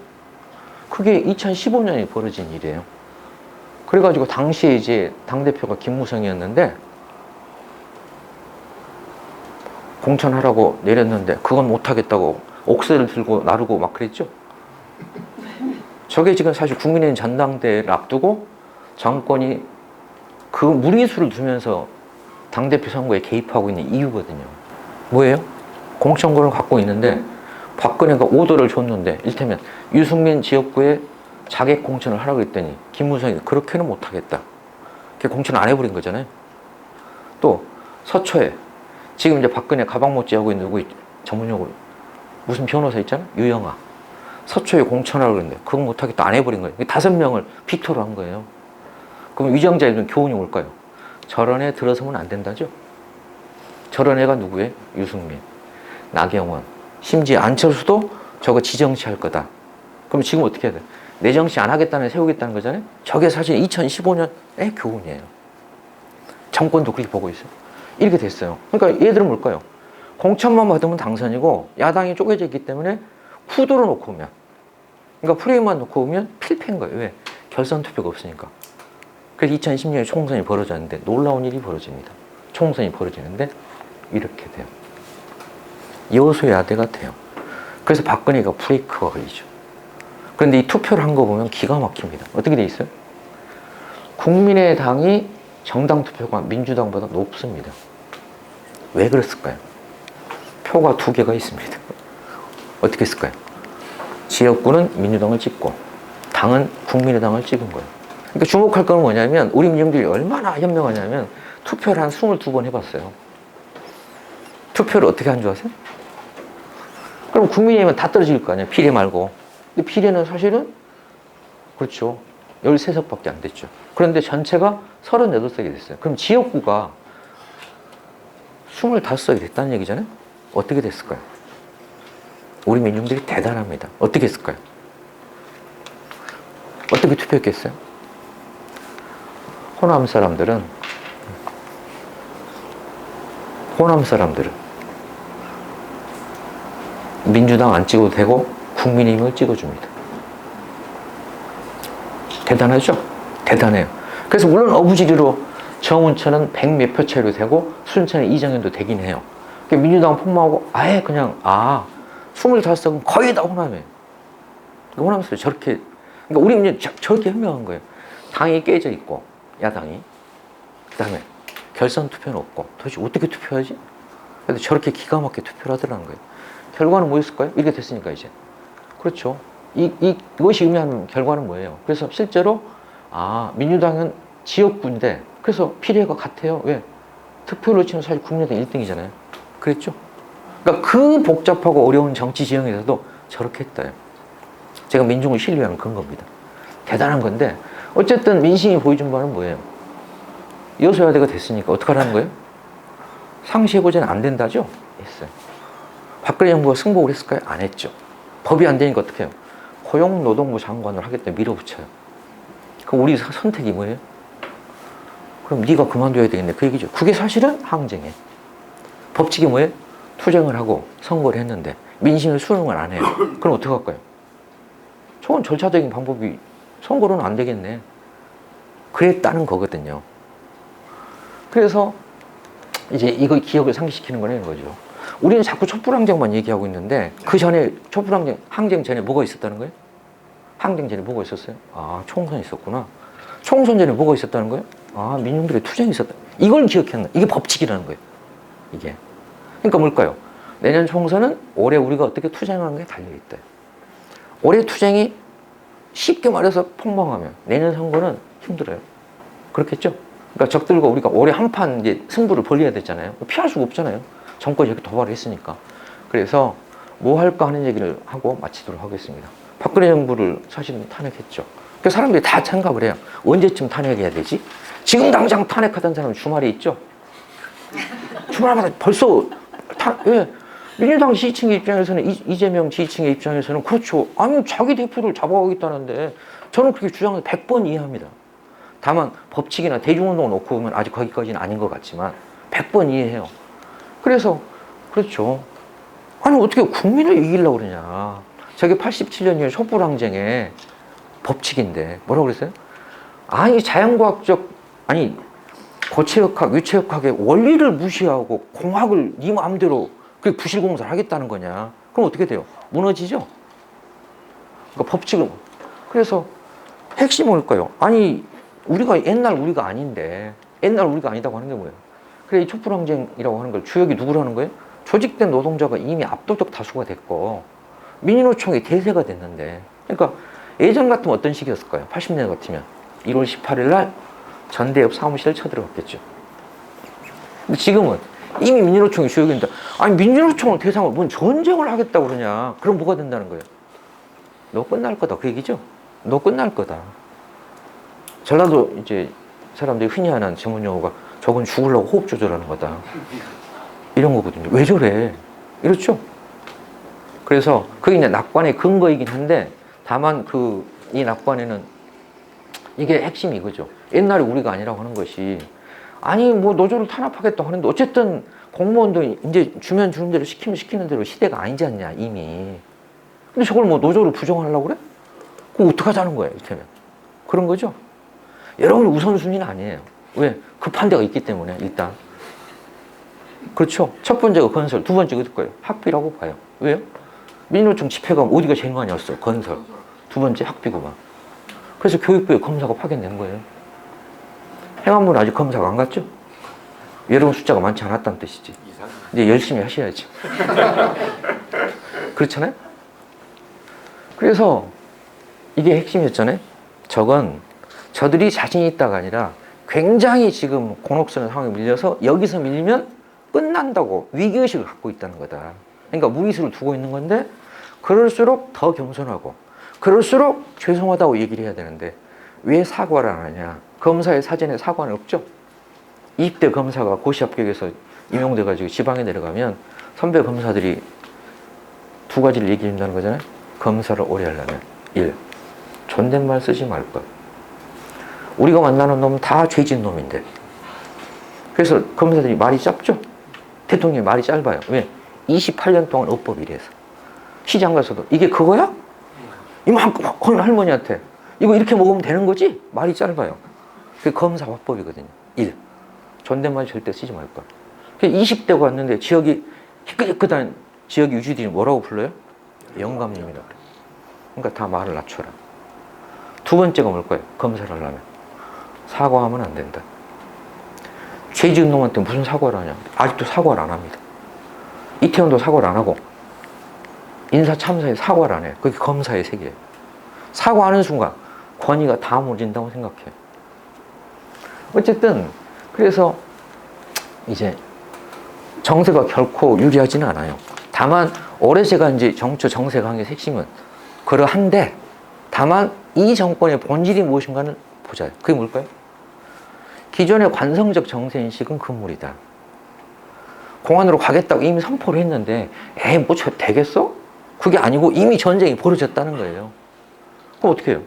그게 2015년에 벌어진 일이에요. 그래가지고 당시에 이제 당대표가 김무성이었는데 공천하라고 내렸는데 그건 못하겠다고 옥새를 들고 나르고 막 그랬죠. 저게 지금 사실 국민의힘 전당대회를 앞두고 정권이 그 무리수를 두면서 당대표 선거에 개입하고 있는 이유거든요. 뭐예요? 공천권을 갖고 있는데 박근혜가 오더를 줬는데 일테면 유승민 지역구에 자객 공천을 하라고 했더니 김무성이 그렇게는 못하겠다. 공천을 안 해버린 거잖아요. 또 서초에 지금 이제 박근혜 가방 못지하고 있는 누구 전문용어로 무슨 변호사 있잖아? 유영아. 서초에 공천하라고 그랬는데 그거 못하겠다 안 해버린 거예요. 5명을 피토로 한 거예요. 그럼 위정자들은 교훈이 올까요? 저런 애 들어서면 안 된다죠? 저런 애가 누구예요? 유승민, 나경원, 심지어 안철수도 저거 지정치할 거다. 그럼 지금 어떻게 해야 돼? 내 정치 안 하겠다는 세우겠다는 거잖아요? 저게 사실 2015년의 교훈이에요. 정권도 그렇게 보고 있어요. 이렇게 됐어요. 그러니까 얘들은 뭘까요? 공천만 받으면 당선이고 야당이 쪼개져 있기 때문에 후드로 놓고 오면, 그러니까 프레임만 놓고 오면 필패인 거예요. 왜? 결선 투표가 없으니까. 그래서 2010년에 총선이 벌어졌는데 놀라운 일이 벌어집니다. 총선이 벌어지는데 이렇게 돼요. 여소야대가 돼요. 그래서 박근혜가 브레이크가 걸리죠. 그런데 이 투표를 한 거 보면 기가 막힙니다. 어떻게 돼 있어요? 국민의당이 정당 투표가 민주당보다 높습니다. 왜 그랬을까요? 표가 2개가 있습니다. 어떻게 했을까요? 지역구는 민주당을 찍고 당은 국민의당을 찍은 거예요. 그러니까 주목할 건 뭐냐면 우리 민중들이 얼마나 현명하냐면 투표를 한 22번 해봤어요. 투표를 어떻게 한 줄 아세요? 그럼 국민의힘은 다 떨어질 거 아니에요. 비례 말고. 근데 비례는 사실은 그렇죠. 13석밖에 안 됐죠. 그런데 전체가 38석이 됐어요. 그럼 지역구가 25석이 됐다는 얘기잖아요. 어떻게 됐을까요? 우리 민중들이 대단합니다. 어떻게 했을까요? 어떻게 투표했겠어요? 호남 사람들은 민주당 안 찍어도 되고 국민의힘을 찍어줍니다. 대단하죠? 대단해요. 그래서 물론 어부지리로 정운천은 100몇 표 차이로 되고 순천은 이정현도 되긴 해요. 그러니까 민주당 폭망하고 아예 그냥 25석은 거의 다 호남이에요. 호남에서 저렇게, 그러니까 우리 민주 저렇게 현명한 거예요. 당이 깨져 있고 야당이, 그 다음에 결선 투표는 없고 도대체 어떻게 투표하지? 그래도 저렇게 기가 막히게 투표를 하더라는 거예요. 결과는 뭐였을까요? 이렇게 됐으니까 이제. 그렇죠. 이것이 의미하는 결과는 뭐예요? 그래서 실제로 민주당은 지역구인데 그래서 비례가 같아요. 왜? 득표로 치면 사실 국민의당 1등이잖아요. 그랬죠? 그러니까 그 복잡하고 어려운 정치 지형에서도 저렇게 했다요. 제가 민중을 신뢰하는 그런 겁니다. 대단한 건데 어쨌든 민심이 보여준 바는 뭐예요? 여소야대가 됐으니까 어떡하라는 거예요? 상시해보자는 안 된다죠? 했어요. 박근혜 정부가 승복을 했을까요? 안 했죠. 법이 안 되니까 어떻게 해요? 고용노동부 장관을 하겠다 밀어붙여요. 그럼 우리 선택이 뭐예요? 그럼 네가 그만둬야 되겠네. 그 얘기죠. 그게 사실은 항쟁이에요. 법칙이 뭐예요? 투쟁을 하고 선거를 했는데 민심을 수용을 안 해요. 그럼 어떡할 거예요? 저건 절차적인 방법이 선거로는 안 되겠네. 그랬다는 거거든요. 그래서 이제 이거 기억을 상기시키는 거는 이런 거죠. 우리는 자꾸 촛불항쟁만 얘기하고 있는데 그 전에 항쟁 전에 뭐가 있었다는 거예요? 항쟁 전에 뭐가 있었어요? 총선이 있었구나. 총선 전에 뭐가 있었다는 거예요? 민중들의 투쟁이 있었다. 이걸 기억했나? 이게 법칙이라는 거예요. 이게. 그러니까 뭘까요? 내년 총선은 올해 우리가 어떻게 투쟁하는 게 달려있다. 올해 투쟁이 쉽게 말해서 폭망하면 내년 선거는 힘들어요. 그렇겠죠? 그러니까 적들과 우리가 올해 한판 이제 승부를 벌려야 되잖아요. 피할 수가 없잖아요. 정권이 이렇게 도발을 했으니까. 그래서 뭐 할까 하는 얘기를 하고 마치도록 하겠습니다. 박근혜 정부를 사실은 탄핵했죠. 그래서 사람들이 다 생각을 해요. 언제쯤 탄핵해야 되지? 지금 당장 탄핵하던 사람은 주말에 있죠? 주말마다 벌써 왜? 민주당 지지층의 입장에서는 이재명 지지층의 입장에서는 그렇죠. 아니 자기 대표를 잡아가겠다는데 저는 그렇게 주장을 100번 이해합니다. 다만 법칙이나 대중운동을 놓고 보면 아직 거기까지는 아닌 것 같지만 100번 이해해요. 그래서 그렇죠. 아니 어떻게 국민을 이기려고 그러냐. 저게 87년 이후 촛불항쟁에 법칙인데 뭐라고 그랬어요? 아니 자연과학적 아니 고체역학, 유체역학의 원리를 무시하고 공학을 네 마음대로 그 부실공사를 하겠다는 거냐? 그럼 어떻게 돼요? 무너지죠? 그러니까 법칙은 그래서 핵심은 뭘까요? 아니 우리가 옛날 우리가 아닌데 옛날 우리가 아니다고 하는 게 뭐예요? 그래 이 촛불항쟁이라고 하는 걸 주역이 누구라는 거예요? 조직된 노동자가 이미 압도적 다수가 됐고 민주노총이 대세가 됐는데 그러니까 예전 같으면 어떤 식이었을까요? 80년 같으면 1월 18일 날 전대협 사무실에 쳐들어갔겠죠. 근데 지금은 이미 민주노총이 주역인데 아니 민주노총을 대상으로 뭔 전쟁을 하겠다고 그러냐. 그럼 뭐가 된다는 거예요? 너 끝날 거다 그 얘기죠. 너 끝날 거다. 전라도 이제 사람들이 흔히 하는 전문 용어가 저건 죽으려고 호흡 조절하는 거다. 이런 거거든요. 왜 저래? 이렇죠? 그래서 그게 이제 낙관의 근거이긴 한데 다만 이 낙관에는 이게 핵심이 이거죠. 옛날에 우리가 아니라고 하는 것이 아니 뭐 노조를 탄압하겠다고 하는데 어쨌든 공무원도 이제 주면 주는 대로 시키면 시키는 대로 시대가 아니지 않냐 이미. 근데 저걸 뭐 노조를 부정하려고 그래? 그거 어떡하자는 거예요 이를테면. 그런 거죠. 여러분 우선순위는 아니에요. 왜? 급한 데가 있기 때문에 일단. 그렇죠. 첫 번째가 건설, 두 번째가 어떨 거예요? 학비라고 봐요. 왜요? 민주노총 집회가 어디가 제일 많이 왔어? 건설. 두 번째 학비구만. 그래서 교육부에 검사가 파견된 거예요. 행안부는 아직 검사가 안 갔죠? 여러분 숫자가 많지 않았다는 뜻이지. 이제 열심히 하셔야죠. 그렇잖아요? 그래서 이게 핵심이었잖아요. 저들이 자신 있다가 아니라 굉장히 지금 곤혹스러운 상황에 밀려서 여기서 밀리면 끝난다고 위기의식을 갖고 있다는 거다. 그러니까 무리수를 두고 있는 건데 그럴수록 더 겸손하고 그럴수록 죄송하다고 얘기를 해야 되는데 왜 사과를 안 하냐. 검사의 사전에 사과는 없죠. 20대 검사가 고시 합격해서 임용돼가지고 지방에 내려가면 선배 검사들이 두 가지를 얘기해 준다는 거잖아요. 검사를 오래 하려면 1. 존댓말 쓰지 말 것. 우리가 만나는 놈은 다 죄진 놈인데. 그래서 검사들이 말이 짧죠. 대통령이 말이 짧아요. 왜? 28년 동안 업법 일해서. 시장 가서도 이게 그거야? 이만큼 할머니한테 이거 이렇게 먹으면 되는 거지? 말이 짧아요. 그게 검사 화법이거든요. 1. 존댓말 절대 쓰지 말 것. 20대가 왔는데 지역이 희끗희끗한 지역 유지들이 뭐라고 불러요? 영감님이라고 그래요. 그러니까 다 말을 낮춰라. 두 번째가 뭘까요? 검사를 하려면 사과하면 안 된다. 죄 지은 놈한테 무슨 사과를 하냐. 아직도 사과를 안 합니다. 이태원도 사과를 안 하고 인사참사에 사과를 안 해요. 그게 검사의 세계예요. 사과하는 순간 권위가 다 무너진다고 생각해요. 어쨌든 그래서 이제 정세가 결코 유리하지는 않아요. 다만 올해 제가 이제 정세가 한 게 핵심은 그러한데 다만 이 정권의 본질이 무엇인가는 보자요. 그게 뭘까요? 기존의 관성적 정세인식은 금물이다. 공안으로 가겠다고 이미 선포를 했는데 에이 뭐 저 되겠어? 그게 아니고 이미 전쟁이 벌어졌다는 거예요. 그럼 어떻게 해요?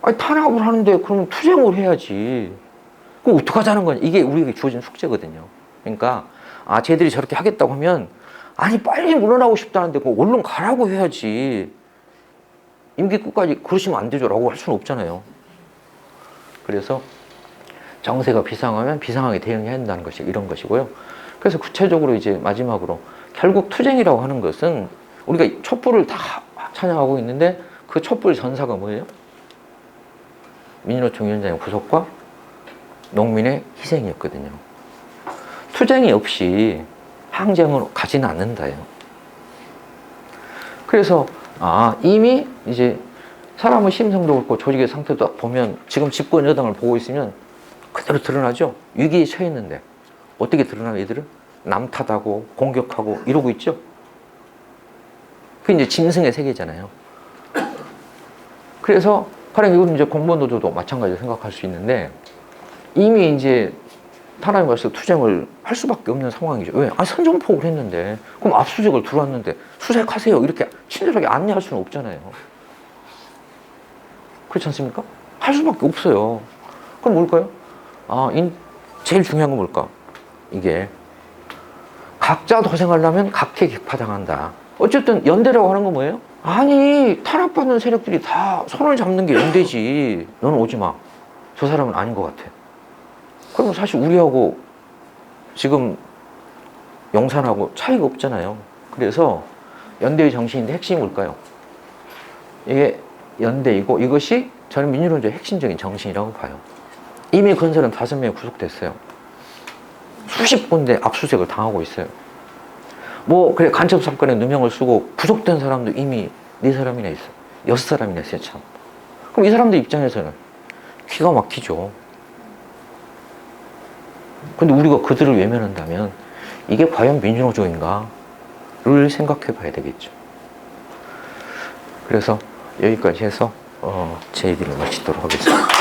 아니 탄압을 하는데 그러면 투쟁을 해야지. 그럼 어떡하자는 거냐. 이게 우리에게 주어진 숙제거든요. 그러니까 쟤들이 저렇게 하겠다고 하면 아니 빨리 물러나고 싶다는데 그 얼른 가라고 해야지. 임기 끝까지 그러시면 안 되죠 라고 할 수는 없잖아요. 그래서 정세가 비상하면 비상하게 대응해야 한다는 것이 이런 것이고요. 그래서 구체적으로 이제 마지막으로 결국 투쟁이라고 하는 것은 우리가 촛불을 다 찬양하고 있는데 그 촛불 전사가 뭐예요? 민주노총 위원장의 구속과 농민의 희생이었거든요. 투쟁이 없이 항쟁으로 가지는 않는다요. 그래서 이미 이제 사람의 심성도 그렇고 조직의 상태도 딱 보면 지금 집권 여당을 보고 있으면 그대로 드러나죠. 위기에 처했는데 어떻게 드러나요? 얘들은 남 탓하고 공격하고 이러고 있죠. 그게 이제 짐승의 세계잖아요. 그래서 가령 이건 이제 공무원 노조도 마찬가지로 생각할 수 있는데 이미 이제 탄압이 와서 투쟁을 할 수밖에 없는 상황이죠. 왜? 선전포고를 했는데 그럼 압수수색을 들어왔는데 수색하세요 이렇게 친절하게 안내할 수는 없잖아요. 그렇지 않습니까? 할 수밖에 없어요. 그럼 뭘까요? 제일 중요한 건 뭘까? 이게 각자 도생하려면 각계격파당한다. 어쨌든 연대라고 하는 건 뭐예요? 아니, 탄압받는 세력들이 다 손을 잡는 게 연대지. 너는 오지 마. 저 사람은 아닌 것 같아. 그러면 사실 우리하고 지금 용산하고 차이가 없잖아요. 그래서 연대의 정신인데 핵심이 뭘까요? 이게 연대이고 이것이 저는 민주론자의 핵심적인 정신이라고 봐요. 이미 건설은 5명이 구속됐어요. 수십 군데 압수수색을 당하고 있어요. 뭐 그래 간첩 사건에 누명을 쓰고 구속된 사람도 이미 4사람이나 있어요. 6사람이나 있어요. 참. 그럼 이 사람들 입장에서는 기가 막히죠. 근데 우리가 그들을 외면한다면 이게 과연 민주노조인가를 생각해 봐야 되겠죠. 그래서 여기까지 해서 제 얘기를 마치도록 하겠습니다.